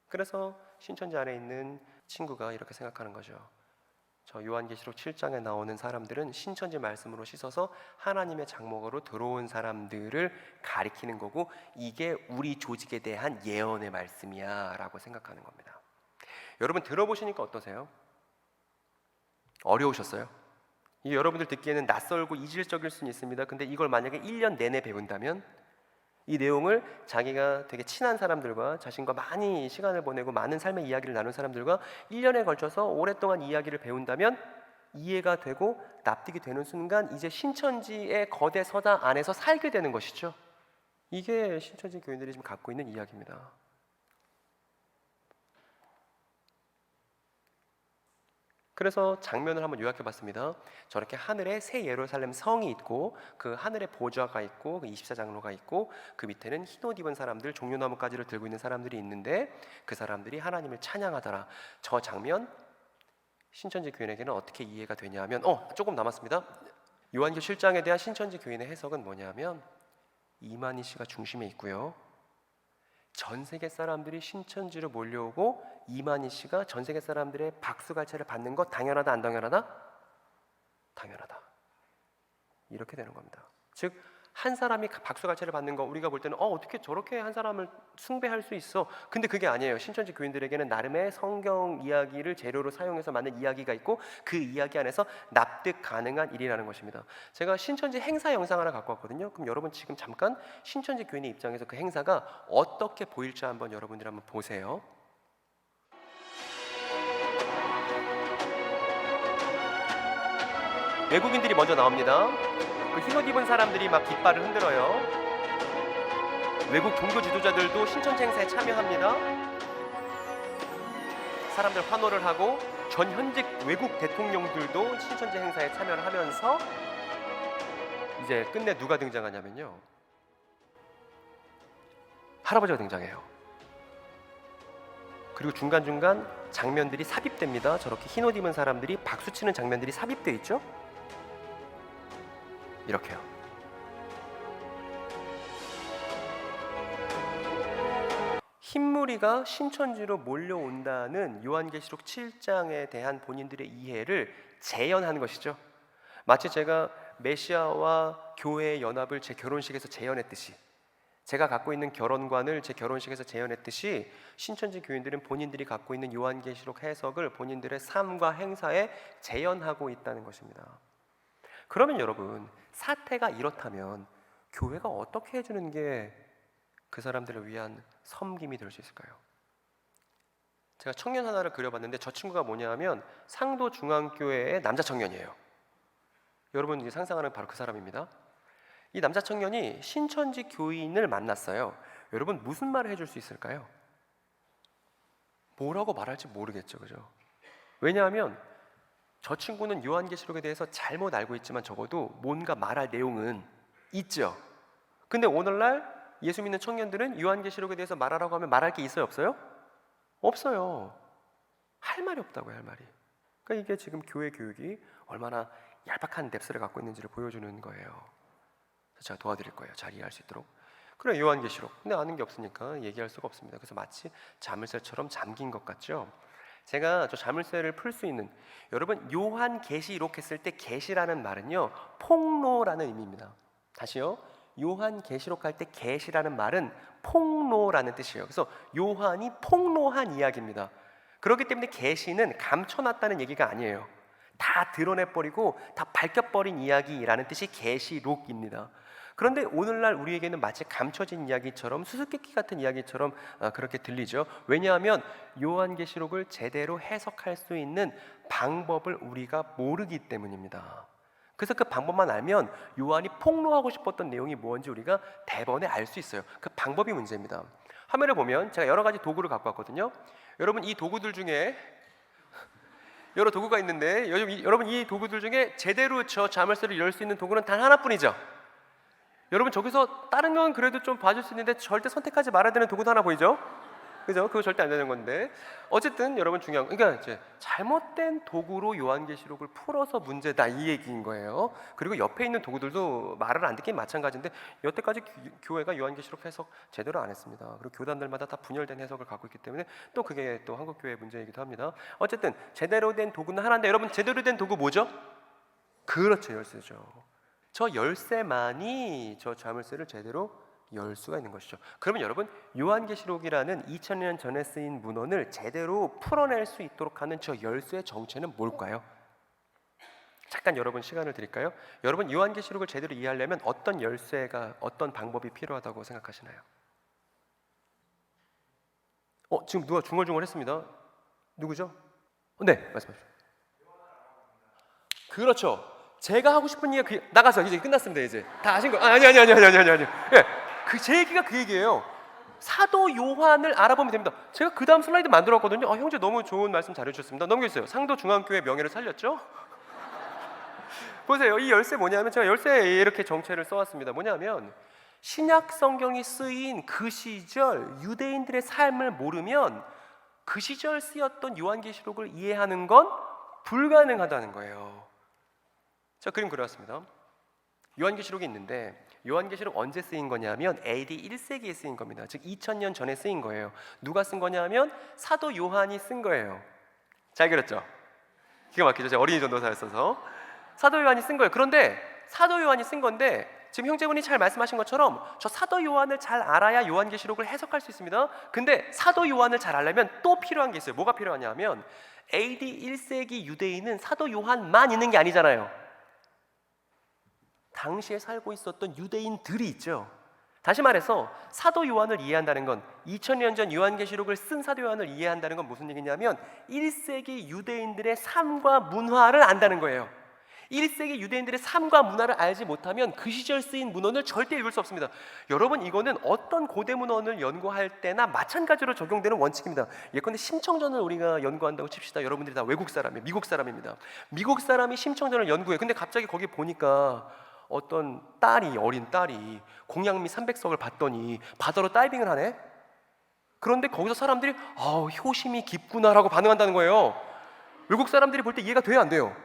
그래서 신천지 안에 있는 친구가 이렇게 생각하는 거죠. 저 요한계시록 7장에 나오는 사람들은 신천지 말씀으로 씻어서 하나님의 장막으로 들어온 사람들을 가리키는 거고, 이게 우리 조직에 대한 예언의 말씀이야 라고 생각하는 겁니다. 여러분 들어보시니까 어떠세요? 어려우셨어요? 이게 여러분들 듣기에는 낯설고 이질적일 수는 있습니다. 근데 이걸 만약에 1년 내내 배운다면, 이 내용을 자기가 되게 친한 사람들과 자신과 많이 시간을 보내고 많은 삶의 이야기를 나눈 사람들과 1년에 걸쳐서 오랫동안 이야기를 배운다면 이해가 되고 납득이 되는 순간 이제 신천지의 거대 서당 안에서 살게 되는 것이죠. 이게 신천지 교인들이 지금 갖고 있는 이야기입니다. 그래서 장면을 한번 요약해 봤습니다. 저렇게 하늘에 새 예루살렘 성이 있고, 그 하늘에 보좌가 있고, 그 24장로가 있고, 그 밑에는 흰옷 입은 사람들, 종려나무 가지를 들고 있는 사람들이 있는데, 그 사람들이 하나님을 찬양하더라. 저 장면 신천지 교인에게는 어떻게 이해가 되냐면, 조금 남았습니다. 요한계시록 실장에 대한 신천지 교인의 해석은 뭐냐면, 이만희 씨가 중심에 있고요, 전 세계 사람들이 신천지로 몰려오고 이만희 씨가 전 세계 사람들의 박수갈채를 받는 것 당연하다, 안 당연하다? 당연하다. 이렇게 되는 겁니다. 즉 한 사람이 박수갈채를 받는 거, 우리가 볼 때는 어떻게 저렇게 한 사람을 숭배할 수 있어? 근데 그게 아니에요. 신천지 교인들에게는 나름의 성경 이야기를 재료로 사용해서 만든 이야기가 있고, 그 이야기 안에서 납득 가능한 일이라는 것입니다. 제가 신천지 행사 영상 하나 갖고 왔거든요. 그럼 여러분 지금 잠깐 신천지 교인의 입장에서 그 행사가 어떻게 보일지 한번 여러분들이 한번 보세요. 외국인들이 먼저 나옵니다. 그 흰옷 입은 사람들이 막 깃발을 흔들어요. 외국 종교 지도자들도 신천지 행사에 참여합니다. 사람들 환호를 하고 전 현직 외국 대통령들도 신천지 행사에 참여를 하면서 이제 끝내 누가 등장하냐면요, 할아버지가 등장해요. 그리고 중간중간 장면들이 삽입됩니다. 저렇게 흰옷 입은 사람들이 박수치는 장면들이 삽입되어 있죠. 이렇게요. 흰무리가 신천지로 몰려온다는 요한계시록 7장에 대한 본인들의 이해를 재현한 것이죠. 마치 제가 메시아와 교회의 연합을 제 결혼식에서 재현했듯이, 제가 갖고 있는 결혼관을 제 결혼식에서 재현했듯이, 신천지 교인들은 본인들이 갖고 있는 요한계시록 해석을 본인들의 삶과 행사에 재현하고 있다는 것입니다. 그러면 여러분, 사태가 이렇다면 교회가 어떻게 해주는 게 그 사람들을 위한 섬김이 될 수 있을까요? 제가 청년 하나를 그려봤는데, 저 친구가 뭐냐 하면 상도중앙교회의 남자 청년이에요. 여러분 이제 상상하는 바로 그 사람입니다. 이 남자 청년이 신천지 교인을 만났어요. 여러분 무슨 말을 해줄 수 있을까요? 뭐라고 말할지 모르겠죠, 그죠? 왜냐하면 저 친구는 요한계시록에 대해서 잘못 알고 있지만 적어도 뭔가 말할 내용은 있죠. 근데 오늘날 예수 믿는 청년들은 요한계시록에 대해서 말하라고 하면 말할 게 있어요, 없어요? 없어요. 할 말이 없다고요, 할 말이. 그러니까 이게 지금 교회 교육이 얼마나 얄팍한 뎁스를 갖고 있는지를 보여주는 거예요. 그래서 제가 도와드릴 거예요, 잘 이해할 수 있도록. 그래, 요한계시록. 근데 아는 게 없으니까 얘기할 수가 없습니다. 그래서 마치 자물쇠처럼 잠긴 것 같죠. 제가 저 자물쇠를 풀 수 있는, 여러분 요한계시록 했을 때 계시라는 말은요, 폭로라는 의미입니다. 다시요, 요한계시록 할 때 계시라는 말은 폭로라는 뜻이에요. 그래서 요한이 폭로한 이야기입니다. 그렇기 때문에 계시는 감춰놨다는 얘기가 아니에요. 다 드러내버리고 다 밝혀버린 이야기라는 뜻이 계시록입니다. 그런데 오늘날 우리에게는 마치 감춰진 이야기처럼 수수께끼 같은 이야기처럼 그렇게 들리죠. 왜냐하면 요한계시록을 제대로 해석할 수 있는 방법을 우리가 모르기 때문입니다. 그래서 그 방법만 알면 요한이 폭로하고 싶었던 내용이 뭔지 우리가 대번에 알 수 있어요. 그 방법이 문제입니다. 화면을 보면 제가 여러 가지 도구를 갖고 왔거든요. 여러분 이 도구들 중에 여러 도구가 있는데 여러분 이 도구들 중에 제대로 저 자물쇠를 열 수 있는 도구는 단 하나뿐이죠. 여러분 저기서 다른 건 그래도 좀 봐줄 수 있는데 절대 선택하지 말아야 되는 도구도 하나 보이죠? 그죠? 그거 절대 안 되는 건데 어쨌든 여러분 중요한 그러니까 이제 잘못된 도구로 요한계시록을 풀어서 문제다 이 얘기인 거예요. 그리고 옆에 있는 도구들도 말을 안 듣긴 마찬가지인데 여태까지 교회가 요한계시록 해석 제대로 안 했습니다. 그리고 교단들마다 다 분열된 해석을 갖고 있기 때문에 또 그게 또 한국교회의 문제이기도 합니다. 어쨌든 제대로 된 도구는 하나인데 여러분 제대로 된 도구 뭐죠? 그렇죠, 열쇠죠. 저 열쇠만이 저 자물쇠를 제대로 열 수가 있는 것이죠. 그러면 여러분 요한계시록이라는 2000년 전에 쓰인 문헌을 제대로 풀어낼 수 있도록 하는 저 열쇠의 정체는 뭘까요? 잠깐 여러분 시간을 드릴까요? 여러분 요한계시록을 제대로 이해하려면 어떤 열쇠가 어떤 방법이 필요하다고 생각하시나요? 지금 누가 중얼중얼했습니다. 누구죠? 네, 말씀하십시오. 그렇죠. 제가 하고 싶은 얘기가 나가서 이제 끝났습니다. 이제 다 아신 거? 아니. 예, 제 얘기가 그 얘기예요. 사도 요한을 알아보면 됩니다. 제가 그 다음 슬라이드 만들었거든요. 형제 너무 좋은 말씀 잘해주셨습니다. 넘겨주세요. 상도 중앙교회 명예를 살렸죠? 보세요. 이 열쇠 뭐냐면 제가 열쇠에 이렇게 정체를 써왔습니다. 뭐냐면 신약 성경이 쓰인 그 시절 유대인들의 삶을 모르면 그 시절 쓰였던 요한계시록을 이해하는 건 불가능하다는 거예요. 자, 그림 그려왔습니다. 요한계시록이 있는데 요한계시록 언제 쓰인 거냐면 AD 1세기에 쓰인 겁니다. 즉 2000년 전에 쓰인 거예요. 누가 쓴 거냐면 사도 요한이 쓴 거예요. 잘 그렸죠? 기가 막히죠? 제가 어린이 전도사였어서 사도 요한이 쓴 거예요. 그런데 사도 요한이 쓴 건데 지금 형제분이 잘 말씀하신 것처럼 저 사도 요한을 잘 알아야 요한계시록을 해석할 수 있습니다. 근데 사도 요한을 잘 알려면 또 필요한 게 있어요. 뭐가 필요하냐면 AD 1세기 유대인은 사도 요한만 있는 게 아니잖아요. 당시에 살고 있었던 유대인들이 있죠. 다시 말해서 사도 요한을 이해한다는 건 2000년 전 요한계시록을 쓴 사도 요한을 이해한다는 건 무슨 얘기냐면 1세기 유대인들의 삶과 문화를 안다는 거예요. 1세기 유대인들의 삶과 문화를 알지 못하면 그 시절 쓰인 문헌을 절대 읽을 수 없습니다. 여러분 이거는 어떤 고대 문헌을 연구할 때나 마찬가지로 적용되는 원칙입니다. 예컨대 심청전을 우리가 연구한다고 칩시다. 여러분들이 다 외국 사람이에요. 미국 사람입니다. 미국 사람이 심청전을 연구해. 근데 갑자기 거기 보니까 어떤 어린 딸이 공양미 300석을 봤더니 바다로 다이빙을 하네. 그런데 거기서 사람들이 효심이 깊구나라고 반응한다는 거예요. 외국 사람들이 볼 때 이해가 돼요, 안 돼요?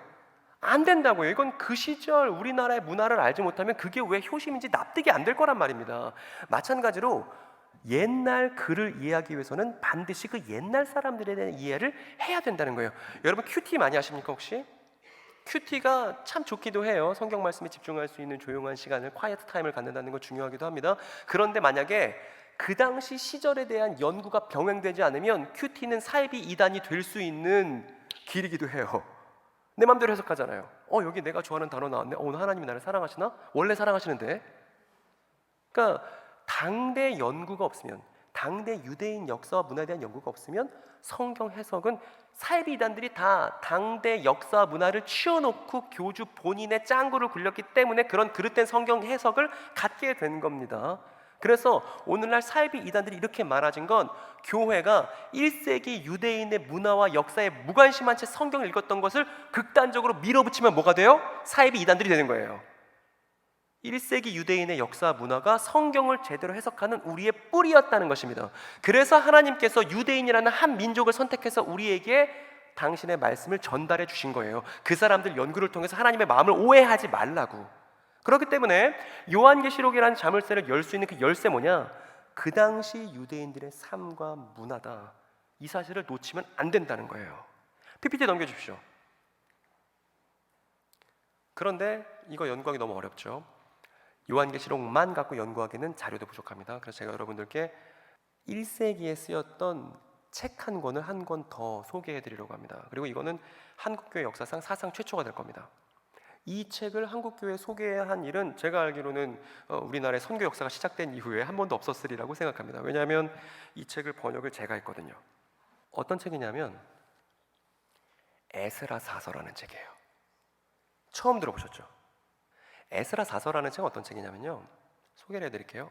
안 된다고요. 이건 그 시절 우리나라의 문화를 알지 못하면 그게 왜 효심인지 납득이 안 될 거란 말입니다. 마찬가지로 옛날 글을 이해하기 위해서는 반드시 그 옛날 사람들에 대한 이해를 해야 된다는 거예요. 여러분 큐티 많이 하십니까 혹시? 큐티가 참 좋기도 해요. 성경 말씀에 집중할 수 있는 조용한 시간을 콰이어트 타임을 갖는다는 건 중요하기도 합니다. 그런데 만약에 그 당시 시절에 대한 연구가 병행되지 않으면 큐티는 사이비 이단이 될 수 있는 길이기도 해요. 내 맘대로 해석하잖아요. 여기 내가 좋아하는 단어 나왔네. 오늘 하나님이 나를 사랑하시나? 원래 사랑하시는데. 그러니까 당대 연구가 없으면, 당대 유대인 역사와 문화에 대한 연구가 없으면 성경 해석은 사이비 이단들이 다 당대 역사와 문화를 치워놓고 교주 본인의 짱구를 굴렸기 때문에 그런 그릇된 성경 해석을 갖게 된 겁니다. 그래서 오늘날 사이비 이단들이 이렇게 많아진 건 교회가 1세기 유대인의 문화와 역사에 무관심한 채 성경을 읽었던 것을 극단적으로 밀어붙이면 뭐가 돼요? 사이비 이단들이 되는 거예요. 1세기 유대인의 역사 문화가 성경을 제대로 해석하는 우리의 뿌리였다는 것입니다. 그래서 하나님께서 유대인이라는 한 민족을 선택해서 우리에게 당신의 말씀을 전달해 주신 거예요. 그 사람들 연구를 통해서 하나님의 마음을 오해하지 말라고. 그렇기 때문에 요한계시록이라는 자물쇠를 열 수 있는 그 열쇠 뭐냐? 그 당시 유대인들의 삶과 문화다. 이 사실을 놓치면 안 된다는 거예요. PPT 넘겨주십시오. 그런데 이거 연구하기 너무 어렵죠. 요한계시록만 갖고 연구하기는 자료도 부족합니다. 그래서 제가 여러분들께 1세기에 쓰였던 책 한 권을 한 권 더 소개해 드리려고 합니다. 그리고 이거는 한국교회 역사상 사상 최초가 될 겁니다. 이 책을 한국교회에 소개한 일은 제가 알기로는 우리나라의 선교 역사가 시작된 이후에 한 번도 없었으리라고 생각합니다. 왜냐하면 이 책을 번역을 제가 했거든요. 어떤 책이냐면 에스라사서라는 책이에요. 처음 들어보셨죠? 에스라사서라는 책은 어떤 책이냐면요, 소개를 해드릴게요.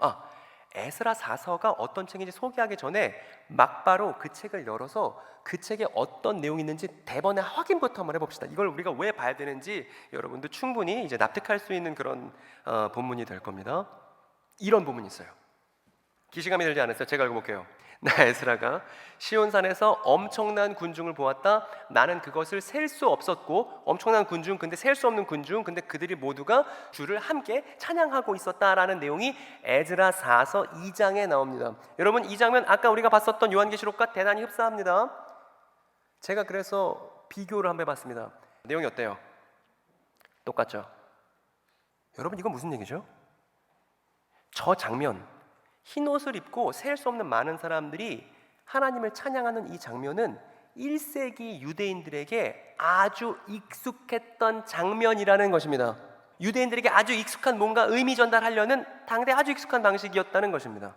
에스라사서가 어떤 책인지 소개하기 전에 막바로 그 책을 열어서 그 책에 어떤 내용이 있는지 대번에 확인부터 한번 해봅시다. 이걸 우리가 왜 봐야 되는지 여러분도 충분히 이제 납득할 수 있는 그런 본문이 될 겁니다. 이런 본문이 있어요. 기시감이 들지 않았어요? 제가 읽어볼게요. 나 에스라가 시온산에서 엄청난 군중을 보았다. 나는 그것을 셀 수 없었고, 엄청난 군중, 근데 셀 수 없는 군중, 근데 그들이 모두가 주를 함께 찬양하고 있었다라는 내용이 에스라 4서 2장에 나옵니다. 여러분, 이 장면 아까 우리가 봤었던 요한계시록과 대단히 흡사합니다. 제가 그래서 비교를 한번 해봤습니다. 내용이 어때요? 똑같죠? 여러분, 이건 무슨 얘기죠? 저 장면, 흰 옷을 입고 셀 수 없는 많은 사람들이 하나님을 찬양하는 이 장면은 1세기 유대인들에게 아주 익숙했던 장면이라는 것입니다. 유대인들에게 아주 익숙한 뭔가 의미 전달하려는 당대 아주 익숙한 방식이었다는 것입니다.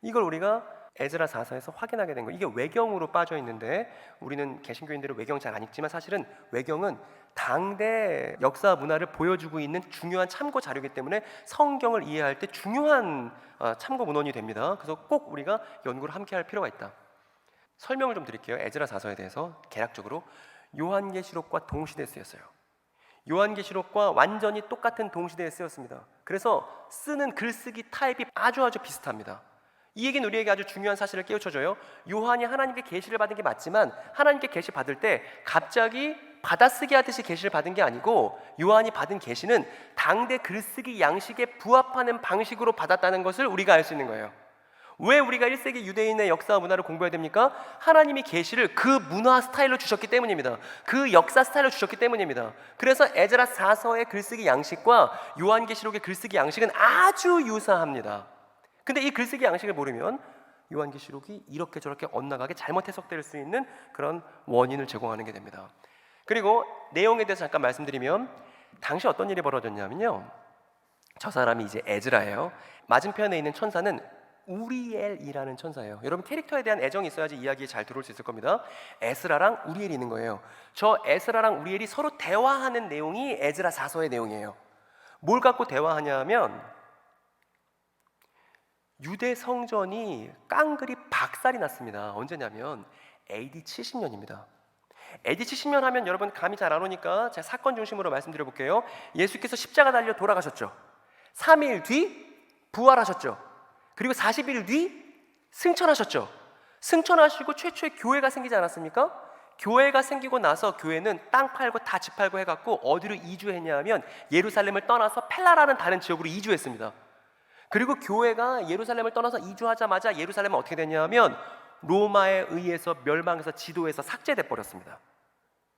이걸 우리가 에스라 4서에서 확인하게 된 거예요. 이게 외경으로 빠져 있는데 우리는 개신교인들은 외경 잘 안 읽지만 사실은 외경은 당대 역사 문화를 보여주고 있는 중요한 참고 자료이기 때문에 성경을 이해할 때 중요한 참고 문헌이 됩니다. 그래서 꼭 우리가 연구를 함께 할 필요가 있다. 설명을 좀 드릴게요. 에스라 4서에 대해서 개략적으로 요한계시록과 동시대에 쓰였어요. 요한계시록과 완전히 똑같은 동시대에 쓰였습니다. 그래서 쓰는 글쓰기 타입이 아주 비슷합니다. 이 얘기는 우리에게 아주 중요한 사실을 깨우쳐줘요. 요한이 하나님께 계시를 받은 게 맞지만 하나님께 계시 받을 때 갑자기 받아쓰기 하듯이 계시를 받은 게 아니고 요한이 받은 계시는 당대 글쓰기 양식에 부합하는 방식으로 받았다는 것을 우리가 알 수 있는 거예요. 왜 우리가 1세기 유대인의 역사와 문화를 공부해야 됩니까? 하나님이 계시를 그 문화 스타일로 주셨기 때문입니다. 그 역사 스타일로 주셨기 때문입니다. 그래서 에스라 4서의 글쓰기 양식과 요한계시록의 글쓰기 양식은 아주 유사합니다. 근데 이 글쓰기 양식을 모르면 요한계시록이 이렇게 저렇게 엇나가게 잘못 해석될 수 있는 그런 원인을 제공하는 게 됩니다. 그리고 내용에 대해서 잠깐 말씀드리면 당시 어떤 일이 벌어졌냐면요, 저 사람이 이제 에즈라예요. 맞은편에 있는 천사는 우리엘이라는 천사예요. 여러분, 캐릭터에 대한 애정이 있어야지 이야기에 잘 들어올 수 있을 겁니다. 에스라랑 우리엘이 있는 거예요. 저 에스라랑 우리엘이 서로 대화하는 내용이 에스라 4서의 내용이에요. 뭘 갖고 대화하냐면 유대 성전이 깡그리 박살이 났습니다. 언제냐면 AD 70년입니다. AD 70년 하면 여러분 감이 잘 안 오니까 제가 사건 중심으로 말씀드려 볼게요. 예수께서 십자가 달려 돌아가셨죠. 3일 뒤 부활하셨죠. 그리고 40일 뒤 승천하셨죠. 승천하시고 최초의 교회가 생기지 않았습니까? 교회가 생기고 나서 교회는 땅 팔고 다 집 팔고 해갖고 어디로 이주했냐 하면 예루살렘을 떠나서 펠라라는 다른 지역으로 이주했습니다. 그리고 교회가 예루살렘을 떠나서 이주하자마자 예루살렘은 어떻게 됐냐 하면 로마에 의해서 멸망해서 지도에서 삭제돼 버렸습니다.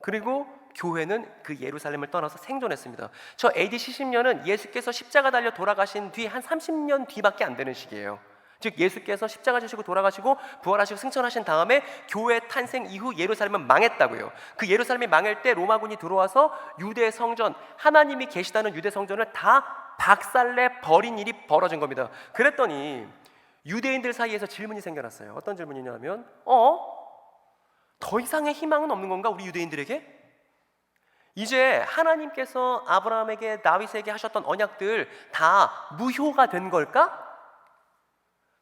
그리고 교회는 그 예루살렘을 떠나서 생존했습니다. 저 AD 70년은 예수께서 십자가 달려 돌아가신 뒤 한 30년 뒤밖에 안 되는 시기예요. 즉 예수께서 십자가 지시고 돌아가시고 부활하시고 승천하신 다음에 교회 탄생 이후 예루살렘은 망했다고요. 그 예루살렘이 망할 때 로마군이 들어와서 유대 성전, 하나님이 계시다는 유대 성전을 다 박살내 버린 일이 벌어진 겁니다. 그랬더니 유대인들 사이에서 질문이 생겨났어요. 어떤 질문이냐면 더 이상의 희망은 없는 건가 우리 유대인들에게? 이제 하나님께서 아브라함에게 다윗에게 하셨던 언약들 다 무효가 된 걸까?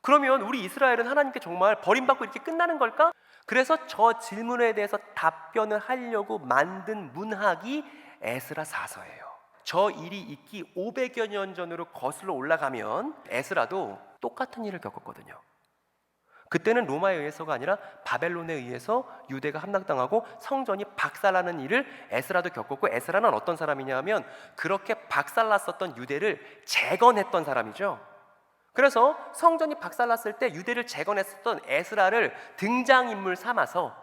그러면 우리 이스라엘은 하나님께 정말 버림받고 이렇게 끝나는 걸까? 그래서 저 질문에 대해서 답변을 하려고 만든 문학이 에스라 4서예요. 저 일이 있기 500여 년 전으로 거슬러 올라가면 에스라도 똑같은 일을 겪었거든요. 그때는 로마에 의해서가 아니라 바벨론에 의해서 유대가 함락당하고 성전이 박살나는 일을 에스라도 겪었고, 에스라는 어떤 사람이냐 하면 그렇게 박살났었던 유대를 재건했던 사람이죠. 그래서 성전이 박살났을 때 유대를 재건했었던 에스라를 등장인물 삼아서,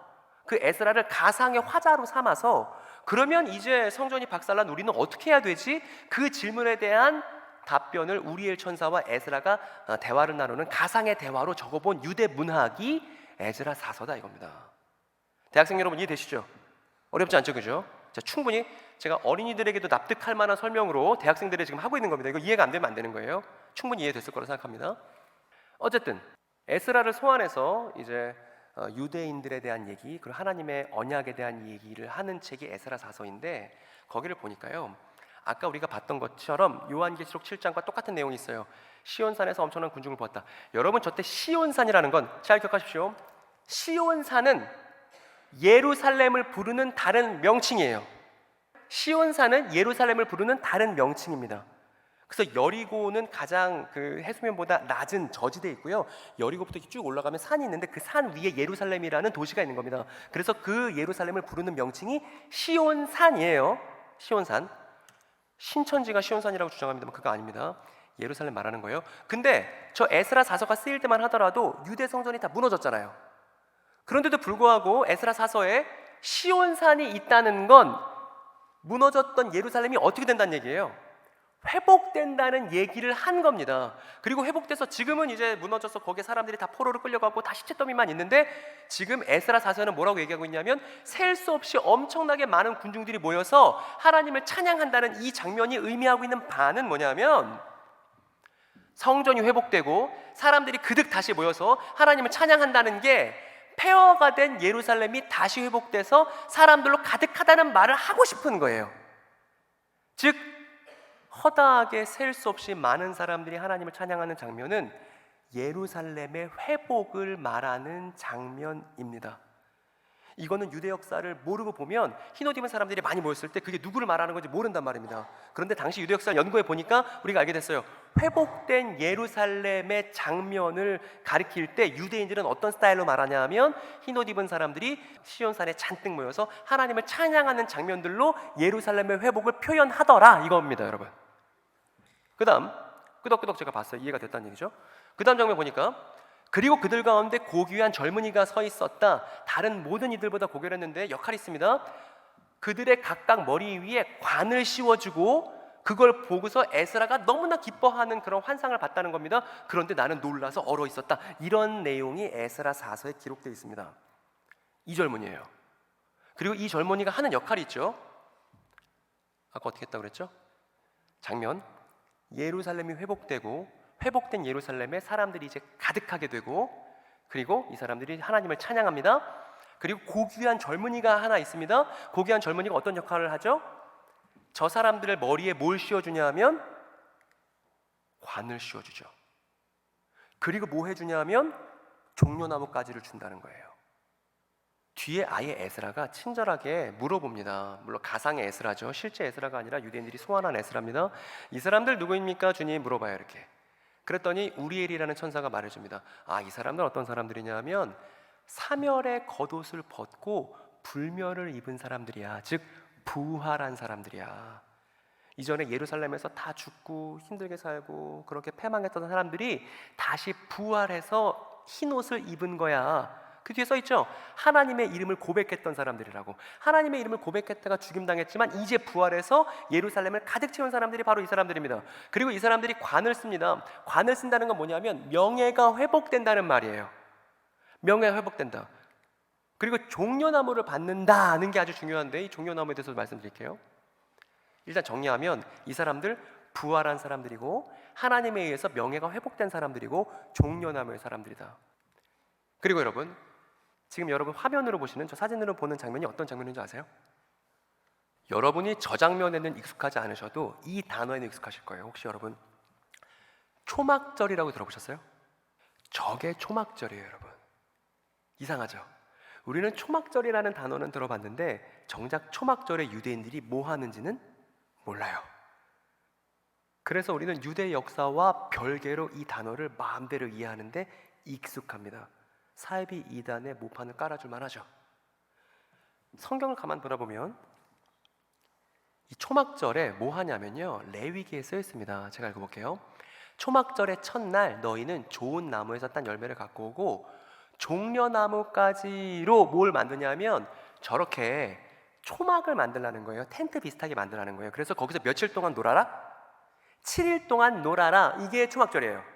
그 에스라를 가상의 화자로 삼아서, 그러면 이제 성전이 박살난 우리는 어떻게 해야 되지? 그 질문에 대한 답변을 우리엘 천사와 에스라가 대화를 나누는 가상의 대화로 적어본 유대 문학이 에스라 4서다 이겁니다. 대학생 여러분 이해되시죠? 어렵지 않죠, 그죠? 자, 충분히 제가 어린이들에게도 납득할 만한 설명으로 대학생들이 지금 하고 있는 겁니다. 이거 이해가 안 되면 안 되는 거예요. 충분히 이해됐을 거라 생각합니다. 어쨌든 에스라를 소환해서 이제 유대인들에 대한 얘기, 그리고 하나님의 언약에 대한 얘기를 하는 책이 에스라사서인데, 거기를 보니까요, 아까 우리가 봤던 것처럼 요한계시록 7장과 똑같은 내용이 있어요. 시온산에서 엄청난 군중을 보았다. 여러분, 저때 시온산이라는 건 잘 기억하십시오. 시온산은 예루살렘을 부르는 다른 명칭이에요. 시온산은 예루살렘을 부르는 다른 명칭입니다. 그래서 여리고는 가장 그 해수면보다 낮은 저지대에 있고요. 여리고부터 쭉 올라가면 산이 있는데 그 산 위에 예루살렘이라는 도시가 있는 겁니다. 그래서 그 예루살렘을 부르는 명칭이 시온산이에요. 시온산. 신천지가 시온산이라고 주장합니다만 그거 아닙니다. 예루살렘 말하는 거예요. 근데 저 에스라 사서가 쓰일 때만 하더라도 유대 성전이 다 무너졌잖아요. 그런데도 불구하고 에스라 사서에 시온산이 있다는 건 무너졌던 예루살렘이 어떻게 된다는 얘기예요. 회복된다는 얘기를 한 겁니다. 그리고 회복돼서 지금은 이제 무너져서 거기에 사람들이 다 포로로 끌려가고 다 시체 더미만 있는데, 지금 에스라 사서는 뭐라고 얘기하고 있냐면 셀 수 없이 엄청나게 많은 군중들이 모여서 하나님을 찬양한다는 이 장면이 의미하고 있는 바는 뭐냐면, 성전이 회복되고 사람들이 그득 다시 모여서 하나님을 찬양한다는 게 폐허가 된 예루살렘이 다시 회복돼서 사람들로 가득하다는 말을 하고 싶은 거예요. 즉 허다하게 셀 수 없이 많은 사람들이 하나님을 찬양하는 장면은 예루살렘의 회복을 말하는 장면입니다. 이거는 유대 역사를 모르고 보면 흰옷 입은 사람들이 많이 모였을 때 그게 누구를 말하는 건지 모른단 말입니다. 그런데 당시 유대 역사를 연구해 보니까 우리가 알게 됐어요. 회복된 예루살렘의 장면을 가리킬 때 유대인들은 어떤 스타일로 말하냐 하면, 흰옷 입은 사람들이 시온산에 잔뜩 모여서 하나님을 찬양하는 장면들로 예루살렘의 회복을 표현하더라, 이겁니다, 여러분. 그 다음 끄덕끄덕 제가 봤어요. 이해가 됐다는 얘기죠. 그 다음 장면 보니까, 그리고 그들 가운데 고귀한 젊은이가 서 있었다. 다른 모든 이들보다 고결했는데 역할이 있습니다. 그들의 각각 머리 위에 관을 씌워주고 그걸 보고서 에스라가 너무나 기뻐하는 그런 환상을 봤다는 겁니다. 그런데 나는 놀라서 얼어 있었다. 이런 내용이 에스라 4서에 기록되어 있습니다. 이 젊은이에요. 그리고 이 젊은이가 하는 역할이 있죠. 아까 어떻게 했다고 그랬죠? 장면, 예루살렘이 회복되고 회복된 예루살렘에 사람들이 이제 가득하게 되고, 그리고 이 사람들이 하나님을 찬양합니다. 그리고 고귀한 젊은이가 하나 있습니다. 고귀한 젊은이가 어떤 역할을 하죠? 저 사람들의 머리에 뭘 씌워주냐 하면 관을 씌워주죠. 그리고 뭐 해주냐 하면 종려나무 가지를 준다는 거예요. 뒤에 아예 에스라가 친절하게 물어봅니다. 물론 가상의 에스라죠. 실제 에스라가 아니라 유대인들이 소환한 에스라입니다. 이 사람들 누구입니까? 주님, 물어봐요. 이렇게. 그랬더니 우리엘이라는 천사가 말해줍니다. 아, 이 사람들 어떤 사람들이냐 하면 사멸의 겉옷을 벗고 불멸을 입은 사람들이야. 즉 부활한 사람들이야. 이전에 예루살렘에서 다 죽고 힘들게 살고 그렇게 패망했던 사람들이 다시 부활해서 흰옷을 입은 거야. 그 뒤에 써있죠. 하나님의 이름을 고백했던 사람들이라고. 하나님의 이름을 고백했다가 죽임당했지만 이제 부활해서 예루살렘을 가득 채운 사람들이 바로 이 사람들입니다. 그리고 이 사람들이 관을 씁니다. 관을 쓴다는 건 뭐냐면 명예가 회복된다는 말이에요. 명예가 회복된다. 그리고 종려나무를 받는다는 게 아주 중요한데, 이 종려나무에 대해서 말씀드릴게요. 일단 정리하면 이 사람들 부활한 사람들이고 하나님에 의해서 명예가 회복된 사람들이고 종려나무의 사람들이다. 그리고 여러분, 지금 여러분 화면으로 보시는, 저 사진으로 보는 장면이 어떤 장면인지 아세요? 여러분이 저 장면에는 익숙하지 않으셔도 이 단어에는 익숙하실 거예요. 혹시 여러분 초막절이라고 들어보셨어요? 저게 초막절이에요, 여러분. 이상하죠? 우리는 초막절이라는 단어는 들어봤는데 정작 초막절에 유대인들이 뭐 하는지는 몰라요. 그래서 우리는 유대 역사와 별개로 이 단어를 마음대로 이해하는데 익숙합니다. 사이비 이단의 모판을 깔아줄만 하죠. 성경을 가만 돌아보면 이 초막절에 뭐 하냐면요, 레위기에 써 있습니다. 제가 읽어볼게요. 초막절의 첫날 너희는 좋은 나무에서 딴 열매를 갖고 오고 종려나무가지로 뭘 만드냐면 저렇게 초막을 만들라는 거예요. 텐트 비슷하게 만들라는 거예요. 그래서 거기서 며칠 동안 놀아라? 7일 동안 놀아라. 이게 초막절이에요.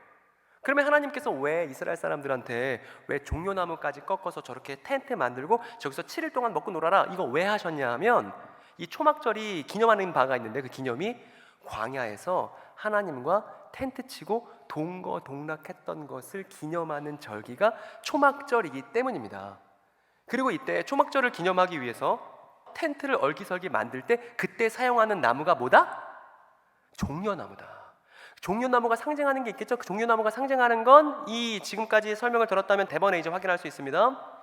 그러면 하나님께서 왜 이스라엘 사람들한테 왜 종려나무까지 꺾어서 저렇게 텐트 만들고 저기서 7일 동안 먹고 놀아라, 이거 왜 하셨냐 하면 이 초막절이 기념하는 바가 있는데 그 기념이 광야에서 하나님과 텐트 치고 동거동락했던 것을 기념하는 절기가 초막절이기 때문입니다. 그리고 이때 초막절을 기념하기 위해서 텐트를 얼기설기 만들 때 그때 사용하는 나무가 뭐다? 종려나무다. 종려나무가 상징하는 게 있겠죠? 그 종려나무가 상징하는 건 이 지금까지 설명을 들었다면 대번에 이제 확인할 수 있습니다.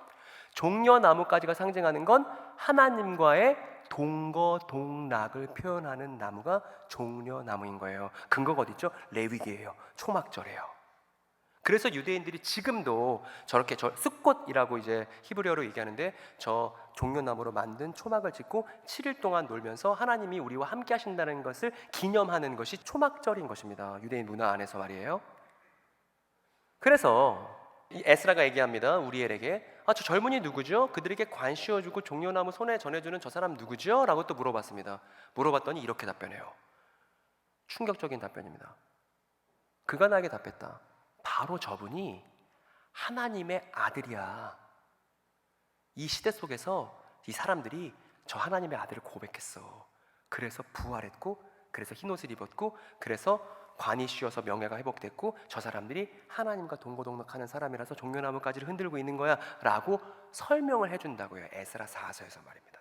종려나무까지가 상징하는 건 하나님과의 동거동락을 표현하는 나무가 종려나무인 거예요. 근거가 어디 있죠? 레위기예요. 초막절이에요. 그래서 유대인들이 지금도 저렇게 스꽃이라고 이제 히브리어로 얘기하는데 저 종려나무로 만든 초막을 짓고 7일 동안 놀면서 하나님이 우리와 함께 하신다는 것을 기념하는 것이 초막절인 것입니다. 유대인 문화 안에서 말이에요. 그래서 이 에스라가 얘기합니다. 우리엘에게 저 젊은이 누구죠? 그들에게 관 씌워주고 종려나무 손에 전해주는 저 사람 누구죠? 라고 또 물어봤습니다. 물어봤더니 이렇게 답변해요. 충격적인 답변입니다. 그가 나에게 답했다. 바로 저분이 하나님의 아들이야. 이 시대 속에서 이 사람들이 저 하나님의 아들을 고백했어. 그래서 부활했고, 그래서 흰옷을 입었고, 그래서 관이 씌어서 명예가 회복됐고, 저 사람들이 하나님과 동거동락하는 사람이라서 종려나무까지를 흔들고 있는 거야 라고 설명을 해준다고요. 에스라 4서에서 말입니다.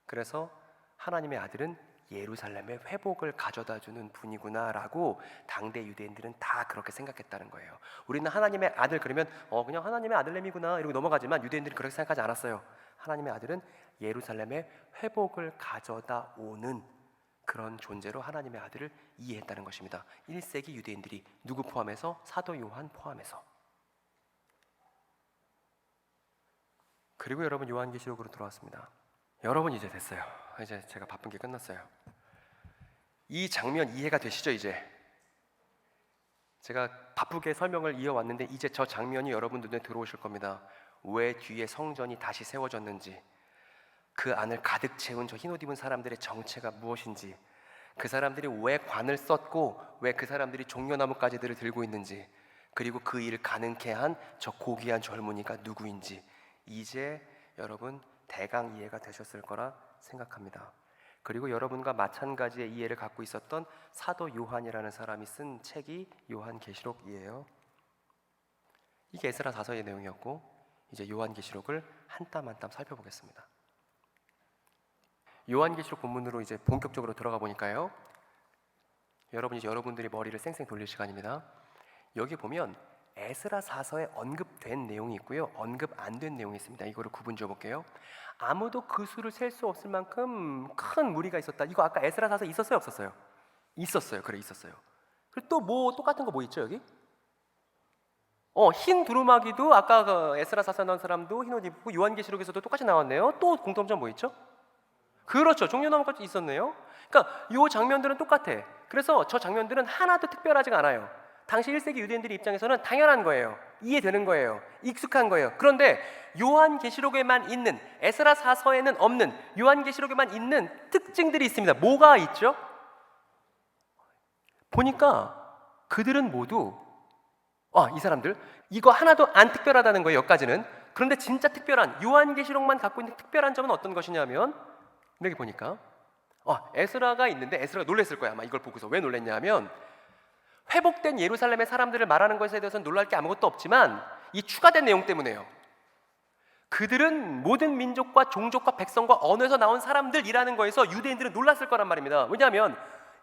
그래서 하나님의 아들은 예루살렘의 회복을 가져다주는 분이구나 라고 당대 유대인들은 다 그렇게 생각했다는 거예요. 우리는 하나님의 아들 그러면 그냥 하나님의 아들내미구나 이러고 넘어가지만 유대인들은 그렇게 생각하지 않았어요. 하나님의 아들은 예루살렘의 회복을 가져다 오는 그런 존재로 하나님의 아들을 이해했다는 것입니다. 1세기 유대인들이 누구 포함해서? 사도 요한 포함해서. 그리고 여러분 요한계시록으로 들어왔습니다. 여러분 이제 됐어요. 이제 제가 바쁜 게 끝났어요. 이 장면 이해가 되시죠? 이제 제가 바쁘게 설명을 이어왔는데 이제 저 장면이 여러분 눈에 들어오실 겁니다. 왜 뒤에 성전이 다시 세워졌는지, 그 안을 가득 채운 저 흰옷 입은 사람들의 정체가 무엇인지, 그 사람들이 왜 관을 썼고 왜 그 사람들이 종려나무 가지들을 들고 있는지, 그리고 그 일을 가능케 한 저 고귀한 젊은이가 누구인지 이제 여러분 대강 이해가 되셨을 거라 생각합니다. 그리고 여러분과 마찬가지의 이해를 갖고 있었던 사도 요한이라는 사람이 쓴 책이 요한계시록이에요. 이게 에스라 4서의 내용이었고 이제 요한계시록을 한 땀 한 땀 살펴보겠습니다. 요한계시록 본문으로 이제 본격적으로 들어가 보니까요. 여러분들이 머리를 쌩쌩 돌릴 시간입니다. 여기 보면 에스라 4서에 언급된 내용이 있고요, 언급 안 된 내용이 있습니다. 이거를 구분 지어 볼게요. 아무도 그 수를 셀 수 없을 만큼 큰 무리가 있었다. 이거 아까 에스라 4서 있었어요, 없었어요? 있었어요. 그래, 있었어요. 그리고 또 뭐 똑같은 거 뭐 있죠 여기? 흰 두루마기도 아까 그 에스라 4서 나온 사람도 흰 옷 입고 요한계시록에서도 똑같이 나왔네요. 또 공통점 뭐 있죠? 그렇죠, 종려나무까지 있었네요. 그러니까 이 장면들은 똑같아. 그래서 저 장면들은 하나도 특별하지가 않아요. 당시 1세기 유대인들의 입장에서는 당연한 거예요. 이해되는 거예요. 익숙한 거예요. 그런데 요한계시록에만 있는, 에스라 4서에는 없는, 요한계시록에만 있는 특징들이 있습니다. 뭐가 있죠? 보니까 그들은 모두 이 사람들 이거 하나도 안 특별하다는 거예요. 여기까지는. 그런데 진짜 특별한, 요한계시록만 갖고 있는 특별한 점은 어떤 것이냐면 여기 보니까 에스라가 있는데 에스라가 놀랬을 거야. 아마 이걸 보고서. 왜 놀랬냐 하면 회복된 예루살렘의 사람들을 말하는 것에 대해서는 놀랄 게 아무것도 없지만 이 추가된 내용 때문에요. 그들은 모든 민족과 종족과 백성과 언어에서 나온 사람들이라는 거에서 유대인들은 놀랐을 거란 말입니다. 왜냐하면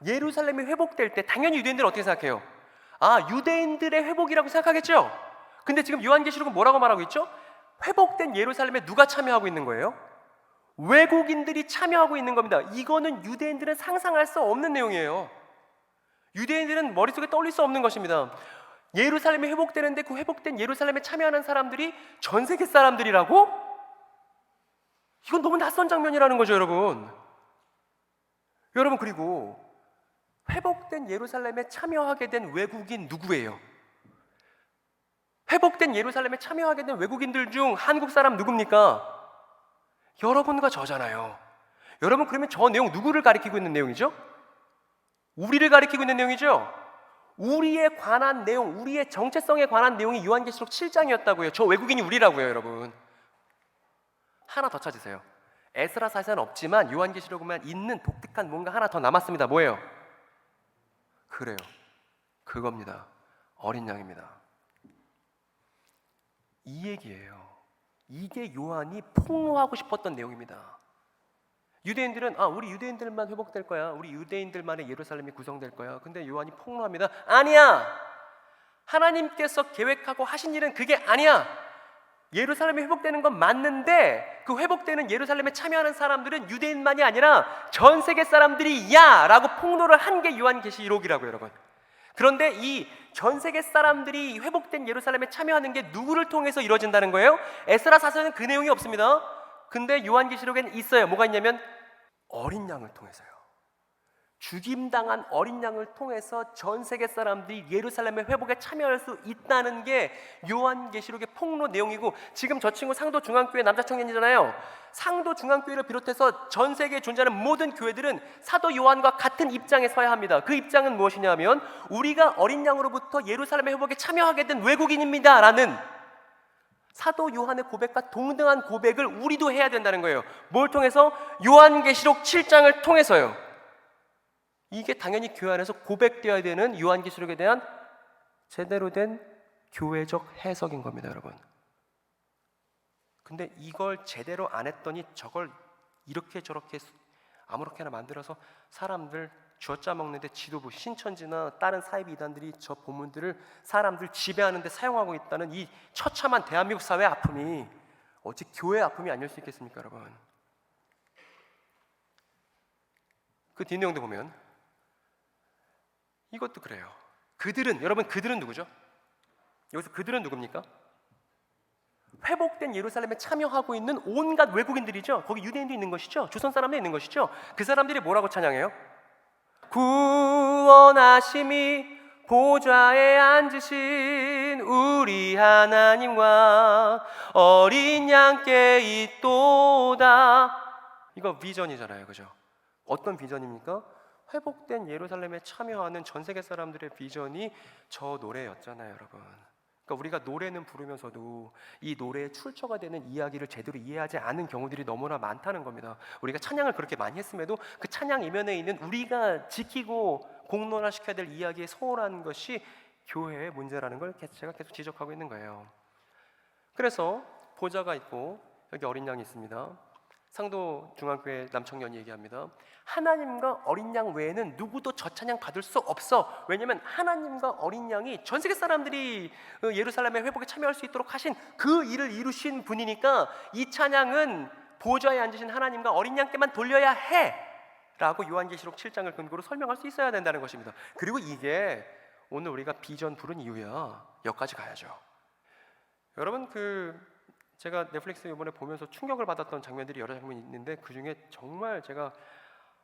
예루살렘이 회복될 때 당연히 유대인들은 어떻게 생각해요? 유대인들의 회복이라고 생각하겠죠? 근데 지금 요한계시록은 뭐라고 말하고 있죠? 회복된 예루살렘에 누가 참여하고 있는 거예요? 외국인들이 참여하고 있는 겁니다. 이거는 유대인들은 상상할 수 없는 내용이에요. 유대인들은 머릿속에 떠올릴 수 없는 것입니다. 예루살렘이 회복되는데 그 회복된 예루살렘에 참여하는 사람들이 전 세계 사람들이라고? 이건 너무 낯선 장면이라는 거죠, 여러분. 여러분, 그리고 회복된 예루살렘에 참여하게 된 외국인 누구예요? 회복된 예루살렘에 참여하게 된 외국인들 중 한국 사람 누굽니까? 여러분과 저잖아요. 여러분, 그러면 저 내용 누구를 가리키고 있는 내용이죠? 우리를 가리키고 있는 내용이죠. 우리에 관한 내용, 우리의 정체성에 관한 내용이 요한계시록 7장이었다고요. 저 외국인이 우리라고요, 여러분. 하나 더 찾으세요. 에스라사서는 없지만 요한계시록에만 있는 독특한 뭔가 하나 더 남았습니다. 뭐예요? 그래요. 그겁니다. 어린 양입니다. 이 얘기예요. 이게 요한이 폭로하고 싶었던 내용입니다. 유대인들은 우리 유대인들만 회복될 거야. 우리 유대인들만의 예루살렘이 구성될 거야. 근데 요한이 폭로합니다. 아니야. 하나님께서 계획하고 하신 일은 그게 아니야. 예루살렘이 회복되는 건 맞는데 그 회복되는 예루살렘에 참여하는 사람들은 유대인만이 아니라 전 세계 사람들이야 라고 폭로를 한 게 요한계시록이라고요, 여러분. 그런데 이 전 세계 사람들이 회복된 예루살렘에 참여하는 게 누구를 통해서 이루어진다는 거예요? 에스라사서는 그 내용이 없습니다. 근데 요한계시록에는 있어요. 뭐가 있냐면 어린 양을 통해서요. 죽임당한 어린 양을 통해서 전 세계 사람들이 예루살렘의 회복에 참여할 수 있다는 게 요한계시록의 폭로 내용이고, 지금 저 친구 상도중앙교회 남자 청년이잖아요. 상도중앙교회를 비롯해서 전 세계에 존재하는 모든 교회들은 사도 요한과 같은 입장에 서야 합니다. 그 입장은 무엇이냐 하면 우리가 어린 양으로부터 예루살렘의 회복에 참여하게 된 외국인입니다 라는 사도 요한의 고백과 동등한 고백을 우리도 해야 된다는 거예요. 뭘 통해서? 요한계시록 7장을 통해서요. 이게 당연히 교회 안에서 고백되어야 되는 요한계시록에 대한 제대로 된 교회적 해석인 겁니다, 여러분. 근데 이걸 제대로 안 했더니 저걸 이렇게 저렇게 아무렇게나 만들어서 사람들 쥐어짜 먹는데 지도부, 신천지나 다른 사이비 이단들이 저 본문들을 사람들 지배하는 데 사용하고 있다는 이 처참한 대한민국 사회의 아픔이 어찌 교회의 아픔이 아닐 수 있겠습니까, 여러분? 그 뒷내용도 보면 이것도 그래요. 여러분 그들은 누구죠? 여기서 그들은 누굽니까? 회복된 예루살렘에 참여하고 있는 온갖 외국인들이죠. 거기 유대인도 있는 것이죠. 조선 사람도 있는 것이죠. 그 사람들이 뭐라고 찬양해요? 구원하심이 보좌에 앉으신 우리 하나님과 어린 양께 있도다. 이거 비전이잖아요, 그죠? 어떤 비전입니까? 회복된 예루살렘에 참여하는 전 세계 사람들의 비전이 저 노래였잖아요, 여러분. 그러니까 우리가 노래는 부르면서도 이 노래에 출처가 되는 이야기를 제대로 이해하지 않은 경우들이 너무나 많다는 겁니다. 우리가 찬양을 그렇게 많이 했음에도 그 찬양 이면에 있는 우리가 지키고 공론화시켜야 될 이야기에 소홀한 것이 교회의 문제라는 걸 제가 계속 지적하고 있는 거예요. 그래서 보좌가 있고 여기 어린 양이 있습니다. 상도중앙교회 남청년이 얘기합니다. 하나님과 어린 양 외에는 누구도 저 찬양 받을 수 없어. 왜냐하면 하나님과 어린 양이 전 세계 사람들이 예루살렘의 회복에 참여할 수 있도록 하신 그 일을 이루신 분이니까 이 찬양은 보좌에 앉으신 하나님과 어린 양께만 돌려야 해 라고 요한계시록 7장을 근거로 설명할 수 있어야 된다는 것입니다. 그리고 이게 오늘 우리가 비전 부른 이유야. 여기까지 가야죠. 여러분, 제가 넷플릭스 이번에 보면서 충격을 받았던 장면들이 여러 장면이 있는데 그 중에 정말 제가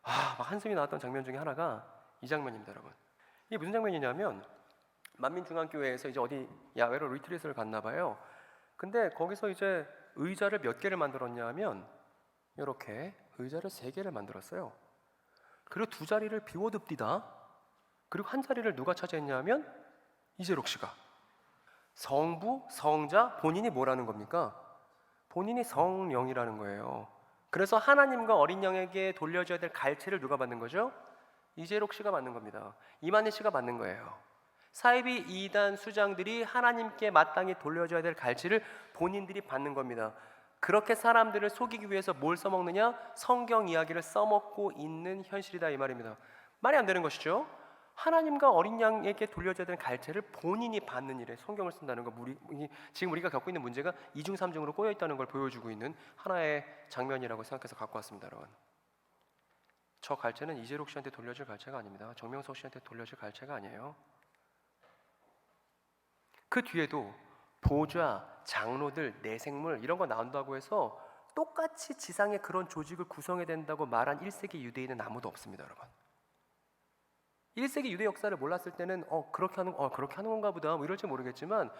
막 한숨이 나왔던 장면 중에 하나가 이 장면입니다, 여러분. 이게 무슨 장면이냐면 만민중앙교회에서 이제 어디 야외로 리트릿을 갔나 봐요. 근데 거기서 이제 의자를 몇 개를 만들었냐 하면 이렇게 의자를 3개를 만들었어요. 그리고 2자리를 비워둡디다. 그리고 한 자리를 누가 차지했냐 하면 이재록 씨가. 성부, 성자, 본인이 뭐라는 겁니까? 본인이 성령이라는 거예요. 그래서 하나님과 어린 양에게 돌려줘야 될 갈채를 누가 받는 거죠? 이재록 씨가 받는 겁니다. 이만희 씨가 받는 거예요. 사이비 이단 수장들이 하나님께 마땅히 돌려줘야 될 갈채를 본인들이 받는 겁니다. 그렇게 사람들을 속이기 위해서 뭘 써먹느냐? 성경 이야기를 써먹고 있는 현실이다, 이 말입니다. 말이 안 되는 것이죠. 하나님과 어린 양에게 돌려줘야 되는 갈채를 본인이 받는 일에 성경을 쓴다는 거, 지금 우리가 겪고 있는 문제가 2중 3중으로 꼬여 있다는 걸 보여주고 있는 하나의 장면이라고 생각해서 갖고 왔습니다, 여러분. 저 갈채는 이재록 씨한테 돌려줄 갈채가 아닙니다. 정명석 씨한테 돌려줄 갈채가 아니에요. 그 뒤에도 보좌, 장로들, 내생물 이런 거 나온다고 해서 똑같이 지상에 그런 조직을 구성해야 된다고 말한 1세기 유대인은 아무도 없습니다, 여러분. 1세기 유대 역사를 몰랐을 때는 그렇게 하는 건가 보다 뭐 이럴지 모르겠지만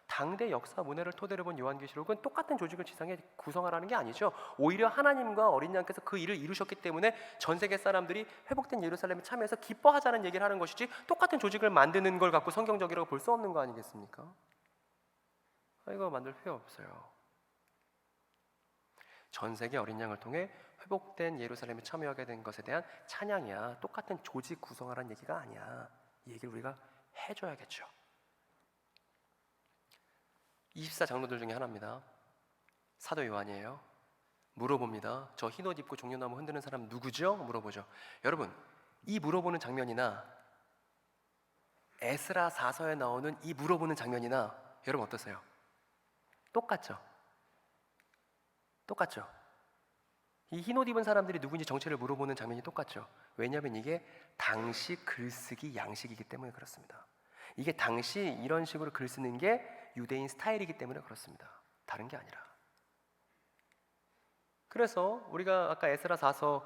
당대 역사 문화를 토대로 본 요한계시록은 똑같은 조직을 지상에 구성하라는 게 아니죠. 오히려 하나님과 어린 양께서 그 일을 이루셨기 때문에 전 세계 사람들이 회복된 예루살렘에 참여해서 기뻐하자는 얘기를 하는 것이지 똑같은 조직을 만드는 걸 갖고 성경적이라고 볼 수 없는 거 아니겠습니까? 이거 만들 필요 없어요. 전 세계 어린 양을 통해 회복된 예루살렘에 참여하게 된 것에 대한 찬양이야. 똑같은 조직 구성하라는 얘기가 아니야. 이 얘기를 우리가 해줘야겠죠. 24장로들 중에 하나입니다. 사도 요한이에요. 물어봅니다. 저 흰옷 입고 종려나무 흔드는 사람 누구죠? 물어보죠. 여러분, 이 물어보는 장면이나 에스라 4서에 나오는 이 물어보는 장면이나 여러분 어떠세요? 똑같죠? 똑같죠? 이 흰옷 입은 사람들이 누구인지 정체를 물어보는 장면이 똑같죠? 왜냐하면 이게 당시 글쓰기 양식이기 때문에 그렇습니다. 이게 당시 이런 식으로 글 쓰는 게 유대인 스타일이기 때문에 그렇습니다. 다른 게 아니라. 그래서 우리가 아까 에스라 4서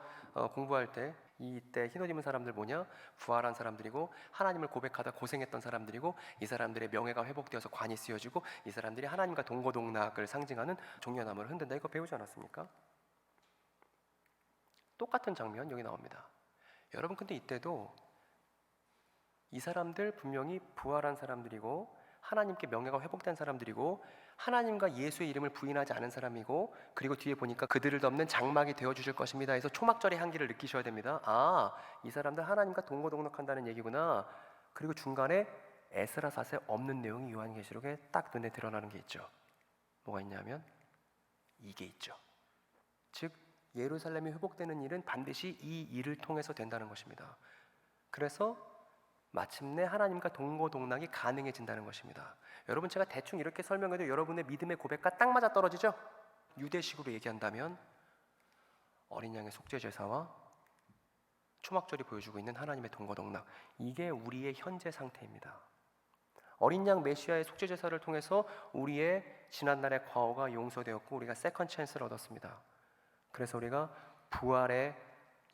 공부할 때 이때 흰옷 입은 사람들 뭐냐? 부활한 사람들이고 하나님을 고백하다 고생했던 사람들이고 이 사람들의 명예가 회복되어서 관이 쓰여지고 이 사람들이 하나님과 동고동락을 상징하는 종려나무를 흔든다. 이거 배우지 않았습니까? 똑같은 장면 여기 나옵니다. 여러분 근데 이때도 이 사람들 분명히 부활한 사람들이고 하나님께 명예가 회복된 사람들이고 하나님과 예수의 이름을 부인하지 않은 사람이고 그리고 뒤에 보니까 그들을 덮는 장막이 되어주실 것입니다 해서 초막절의 향기를 느끼셔야 됩니다. 아, 이 사람들 하나님과 동고동락한다는 얘기구나. 그리고 중간에 에스라 4서에 없는 내용이 요한계시록에 딱 눈에 드러나는 게 있죠. 뭐가 있냐면 이게 있죠. 즉 예루살렘이 회복되는 일은 반드시 이 일을 통해서 된다는 것입니다. 그래서 마침내 하나님과 동고동락이 가능해진다는 것입니다. 여러분 제가 대충 이렇게 설명해도 여러분의 믿음의 고백과 딱 맞아 떨어지죠? 유대식으로 얘기한다면 어린 양의 속죄 제사와 초막절이 보여주고 있는 하나님의 동고동락, 이게 우리의 현재 상태입니다. 어린 양 메시아의 속죄 제사를 통해서 우리의 지난날의 과오가 용서되었고 우리가 세컨 찬스를 얻었습니다. 그래서 우리가 부활의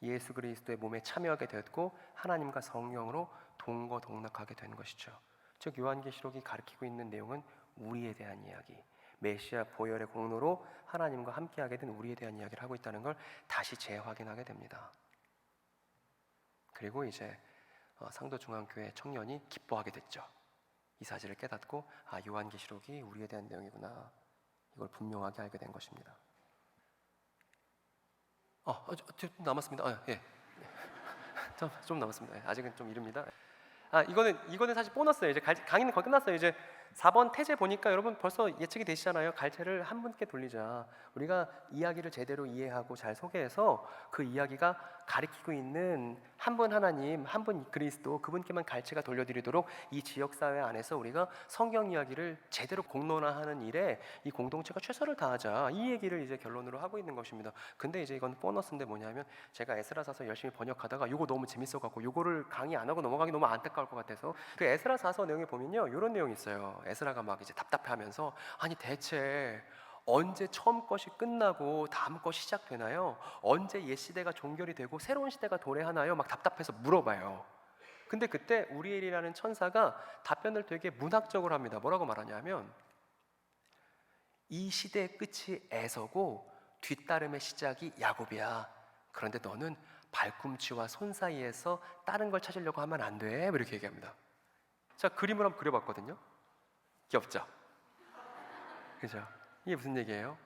예수 그리스도의 몸에 참여하게 되었고 하나님과 성령으로 동거동락하게 된 것이죠. 즉 요한계시록이 가리키고 있는 내용은 우리에 대한 이야기, 메시아 보혈의 공로로 하나님과 함께하게 된 우리에 대한 이야기를 하고 있다는 걸 다시 재확인하게 됩니다. 그리고 이제 상도중앙교회 청년이 기뻐하게 됐죠. 이 사실을 깨닫고 아, 요한계시록이 우리에 대한 내용이구나, 이걸 분명하게 알게 된 것입니다. 좀 남았습니다. 예. 좀 남았습니다. 아직은 좀 이릅니다. 이거는 사실 보너스예요. 이제 강의는 거의 끝났어요. 이제 4번 태제 보니까 여러분 벌써 예측이 되시잖아요. 갈채를 한 분께 돌리자. 우리가 이야기를 제대로 이해하고 잘 소개해서 그 이야기가 가리키고 있는 한 분 하나님, 한 분 그리스도, 그분께만 갈채가 돌려드리도록 이 지역사회 안에서 우리가 성경 이야기를 제대로 공론화하는 일에 이 공동체가 최선을 다하자, 이 얘기를 이제 결론으로 하고 있는 것입니다. 근데 이제 이건 보너스인데 뭐냐면 제가 에스라사서 열심히 번역하다가 이거 너무 재밌어갖고 이거를 강의 안 하고 넘어가기 너무 안타까울 것 같아서 그 에스라사서 내용에 보면요 이런 내용이 있어요. 에스라가 막 이제 답답해하면서 아니 대체 언제 처음 것이 끝나고 다음 것이 시작되나요? 언제 옛 시대가 종결이 되고 새로운 시대가 도래하나요? 막 답답해서 물어봐요. 근데 그때 우리엘이라는 천사가 답변을 되게 문학적으로 합니다. 뭐라고 말하냐면 이 시대의 끝이 에서고 뒤따름의 시작이 야곱이야. 그런데 너는 발꿈치와 손 사이에서 다른 걸 찾으려고 하면 안 돼. 이렇게 얘기합니다. 자, 그림을 한번 그려봤거든요. 귀엽죠? 그죠? 이게 무슨 얘기예요?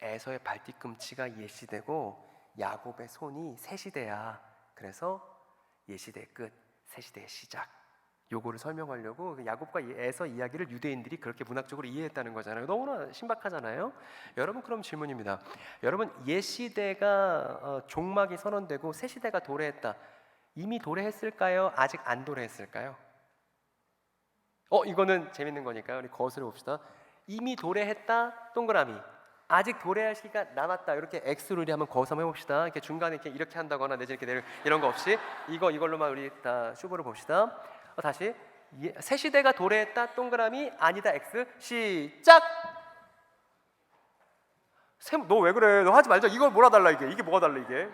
에서의 발뒤꿈치가 옛시대고 야곱의 손이 새시대야. 그래서 옛시대의 끝, 새시대의 시작, 요거를 설명하려고 야곱과 에서 이야기를 유대인들이 그렇게 문학적으로 이해했다는 거잖아요. 너무나 신박하잖아요. 여러분 그럼 질문입니다. 여러분 옛시대가 종막이 선언되고 새시대가 도래했다. 이미 도래했을까요? 아직 안 도래했을까요? 이거는 재밌는 거니까 우리 거슬러 봅시다. 이미 도래했다 동그라미, 아직 도래할 시기가 남았다 이렇게 X로 우리 한번 거기서 한번 해봅시다. 이렇게 중간에 이렇게 한다거나 내지 이렇게 이런 거 없이 이걸로만 우리 다 슈브로 봅시다. 다시 새 시대가 도래했다 동그라미, 아니다 X. 시작. 너 왜 그래? 너 하지 말자. 이걸 뭐라 달라 이게 뭐가 달라 이게?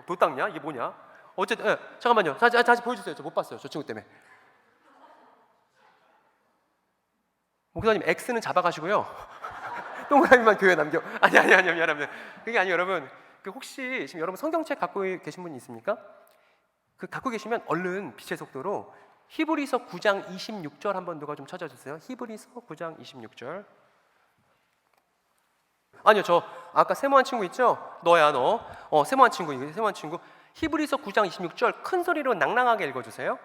도땅냐? 이게 뭐냐? 어쨌든 잠깐만요. 다시 보여주세요. 저 못 봤어요. 저 친구 때문에. 목사님 X는 잡아가시고요. 동그라미만 교회 남겨. 아니 미안합니다. 그게 아니에요. 여러분 그 혹시 지금 여러분 성경책 갖고 계신 분 있습니까? 그 갖고 계시면 얼른 빛의 속도로 히브리서 9장 26절 한번 누가 좀 찾아주세요. 히브리서 9장 26절. 아니요, 저 아까 세모한 친구 있죠? 너야 너. 세모한 친구, 이거 세모한 친구. 히브리서 9장 26절 큰 소리로 낭낭하게 읽어주세요.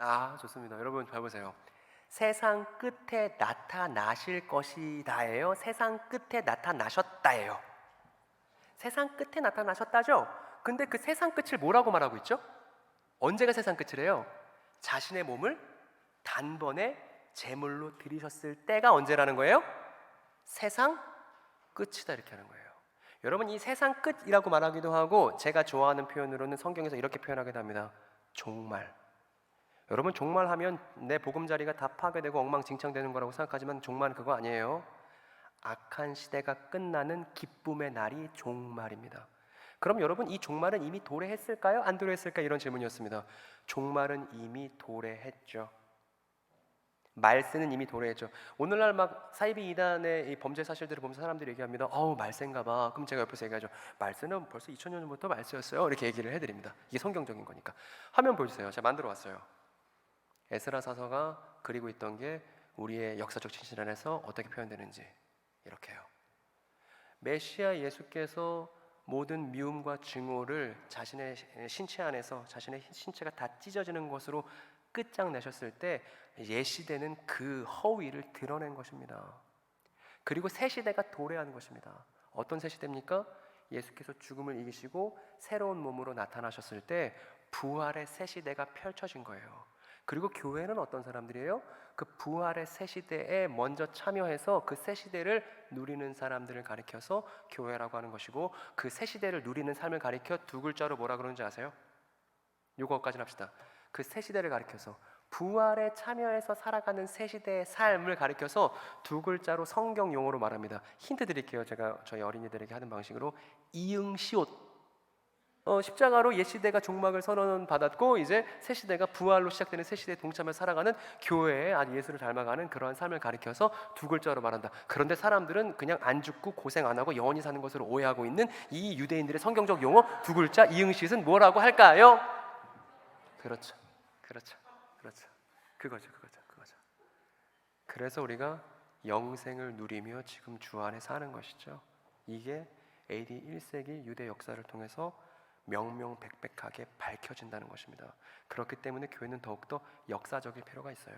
아, 좋습니다. 여러분 잘 보세요. 세상 끝에 나타나실 것이다예요. 세상 끝에 나타나셨다예요. 세상 끝에 나타나셨다죠? 근데 그 세상 끝을 뭐라고 말하고 있죠? 언제가 세상 끝이래요? 자신의 몸을 단번에 제물로 드리셨을 때가 언제라는 거예요? 세상 끝이다 이렇게 하는 거예요. 여러분 이 세상 끝이라고 말하기도 하고 제가 좋아하는 표현으로는 성경에서 이렇게 표현하기도 합니다. 종말. 여러분 종말하면 내 보금자리가 다 파괴되고 엉망진창되는 거라고 생각하지만 종말은 그거 아니에요. 악한 시대가 끝나는 기쁨의 날이 종말입니다. 그럼 여러분 이 종말은 이미 도래했을까요? 안 도래했을까? 이런 질문이었습니다. 종말은 이미 도래했죠. 말세는 이미 도래했죠. 오늘날 막 사이비 이단의 이 범죄 사실들을 보면서 사람들이 얘기합니다. 말세인가 봐. 그럼 제가 옆에서 얘기하죠. 말세는 벌써 2000년 전부터 말세였어요. 이렇게 얘기를 해드립니다. 이게 성경적인 거니까. 화면 보여주세요. 제가 만들어 왔어요. 에스라 사서가 그리고 있던 게 우리의 역사적 진실 안에서 어떻게 표현되는지 이렇게요. 메시아 예수께서 모든 미움과 증오를 자신의 신체 안에서 자신의 신체가 다 찢어지는 것으로 끝장내셨을 때 예시되는 그 허위를 드러낸 것입니다. 그리고 새 시대가 도래하는 것입니다. 어떤 새 시대입니까? 예수께서 죽음을 이기시고 새로운 몸으로 나타나셨을 때 부활의 새 시대가 펼쳐진 거예요. 그리고 교회는 어떤 사람들이에요? 그 부활의 새 시대에 먼저 참여해서 그 새 시대를 누리는 사람들을 가리켜서 교회라고 하는 것이고 그 새 시대를 누리는 삶을 가리켜 두 글자로 뭐라 그러는지 아세요? 요거까지는 합시다. 그 새 시대를 가리켜서 부활에 참여해서 살아가는 새 시대의 삶을 가리켜서 두 글자로 성경 용어로 말합니다. 힌트 드릴게요. 제가 저희 어린이들에게 하는 방식으로 이응시옷. 십자가로 옛 시대가 종막을 선언 받았고 이제 새 시대가 부활로 시작되는 새 시대에 동참해 살아가는 교회에 아주 예수를 닮아가는 그러한 삶을 가리켜서 두 글자로 말한다. 그런데 사람들은 그냥 안 죽고 고생 안 하고 영원히 사는 것으로 오해하고 있는 이 유대인들의 성경적 용어 두 글자 이응시옷은 뭐라고 할까요? 그렇죠. 그거죠. 그래서 우리가 영생을 누리며 지금 주 안에 사는 것이죠. 이게 AD 1세기 유대 역사를 통해서 명명백백하게 밝혀진다는 것입니다. 그렇기 때문에 교회는 더욱더 역사적일 필요가 있어요.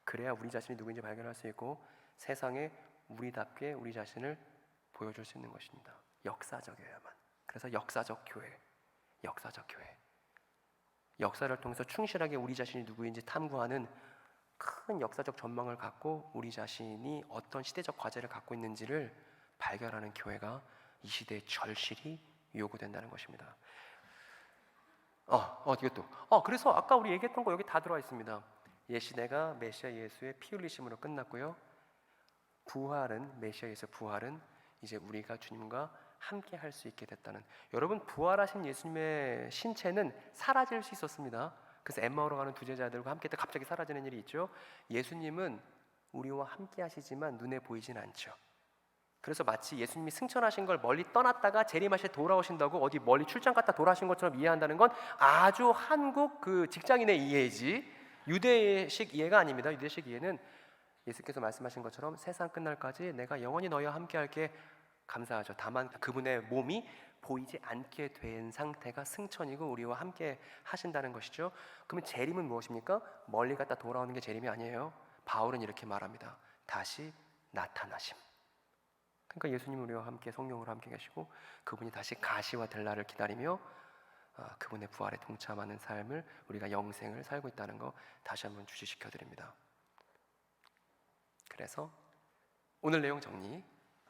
그래야 우리 자신이 누구인지 발견할 수 있고 세상에 우리답게 우리 자신을 보여줄 수 있는 것입니다. 역사적이어야만. 그래서 역사적 교회. 역사를 통해서 충실하게 우리 자신이 누구인지 탐구하는 큰 역사적 전망을 갖고 우리 자신이 어떤 시대적 과제를 갖고 있는지를 발견하는 교회가 이 시대의 절실히 요구된다는 것입니다. 이것도. 그래서 아까 우리 얘기했던 거 여기 다 들어와 있습니다. 옛 시대가 메시아 예수의 피 흘리심으로 끝났고요. 메시아 예수의 부활은 이제 우리가 주님과 함께 할 수 있게 됐다는. 여러분 부활하신 예수님의 신체는 사라질 수 있었습니다. 그래서 엠마오로 가는 두 제자들과 함께 때 갑자기 사라지는 일이 있죠. 예수님은 우리와 함께 하시지만 눈에 보이진 않죠. 그래서 마치 예수님이 승천하신 걸 멀리 떠났다가 재림하실 때 돌아오신다고 어디 멀리 출장 갔다 돌아오신 것처럼 이해한다는 건 아주 한국 그 직장인의 이해지 유대식 이해가 아닙니다. 유대식 이해는 예수께서 말씀하신 것처럼 세상 끝날까지 내가 영원히 너희와 함께 할게. 감사하죠. 다만 그분의 몸이 보이지 않게 된 상태가 승천이고 우리와 함께 하신다는 것이죠. 그러면 재림은 무엇입니까? 멀리 갔다 돌아오는 게 재림이 아니에요. 바울은 이렇게 말합니다. 다시 나타나심. 그러니까 예수님은 우리와 함께 성령으로 함께 계시고 그분이 다시 가시와 될 날을 기다리며 그분의 부활에 동참하는 삶을 우리가 영생을 살고 있다는 거 다시 한번 주시시켜 드립니다. 그래서 오늘 내용 정리.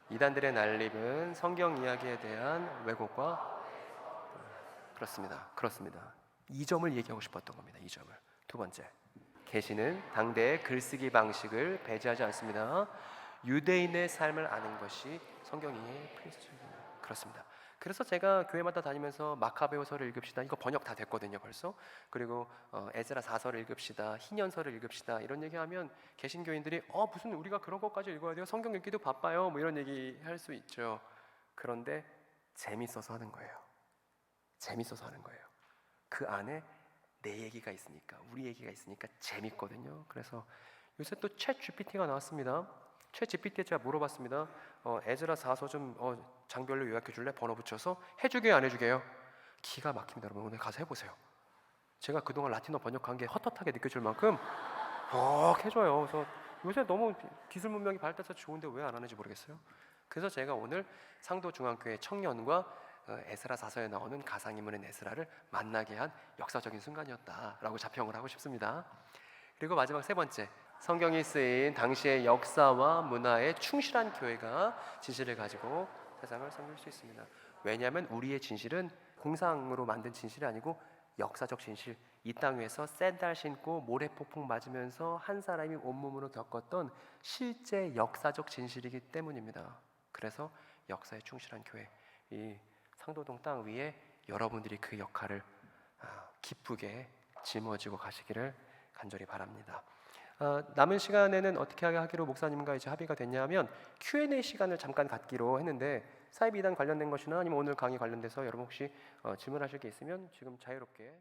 이단들의 난립은 성경 이야기에 대한 왜곡과 그렇습니다. 이 점을 얘기하고 싶었던 겁니다. 이 점을. 두 번째, 계시는 당대의 글쓰기 방식을 배제하지 않습니다. 유대인의 삶을 아는 것이 성경 이해의 필수적입니다. 그렇습니다. 그래서 제가 교회마다 다니면서 마카베오서를 읽읍시다. 이거 번역 다 됐거든요, 벌써. 그리고 에스라 4서를 읽읍시다. 희년서를 읽읍시다. 이런 얘기하면 개신교인들이 무슨 우리가 그런 것까지 읽어야 돼요? 성경 읽기도 바빠요. 뭐 이런 얘기 할 수 있죠. 그런데 재밌어서 하는 거예요. 재밌어서 하는 거예요. 그 안에 내 얘기가 있으니까, 우리 얘기가 있으니까 재밌거든요. 그래서 요새 또 챗 GPT가 나왔습니다. 챗 GPT에 제가 물어봤습니다. 에즈라 4서 좀 장별로 요약해 줄래? 번호 붙여서 해주게요, 안 해주게요? 기가 막힙니다, 여러분. 오늘 가서 해보세요. 제가 그동안 라틴어 번역한 게 헛헛하게 느껴질 만큼 해줘요. 그래서 요새 너무 기술 문명이 발달해서 좋은데 왜 안 하는지 모르겠어요. 그래서 제가 오늘 상도중앙교회 청년과 에스라 4서에 나오는 가상인물인 에스라를 만나게 한 역사적인 순간이었다라고 자평을 하고 싶습니다. 그리고 마지막 세 번째, 성경이 쓰인 당시의 역사와 문화에 충실한 교회가 진실을 가지고 세상을 섬길 수 있습니다. 왜냐하면 우리의 진실은 공상으로 만든 진실이 아니고 역사적 진실, 이 땅 위에서 샌들 신고 모래폭풍 맞으면서 한 사람이 온몸으로 겪었던 실제 역사적 진실이기 때문입니다. 그래서 역사에 충실한 교회, 이 상도동 땅 위에 여러분들이 그 역할을 기쁘게 짊어지고 가시기를 간절히 바랍니다. 남은 시간에는 어떻게 하기로 목사님과 이제 합의가 됐냐면 Q&A 시간을 잠깐 갖기로 했는데 사이비 이단 관련된 것이나 아니면 오늘 강의 관련돼서 여러분 혹시 질문하실 게 있으면 지금 자유롭게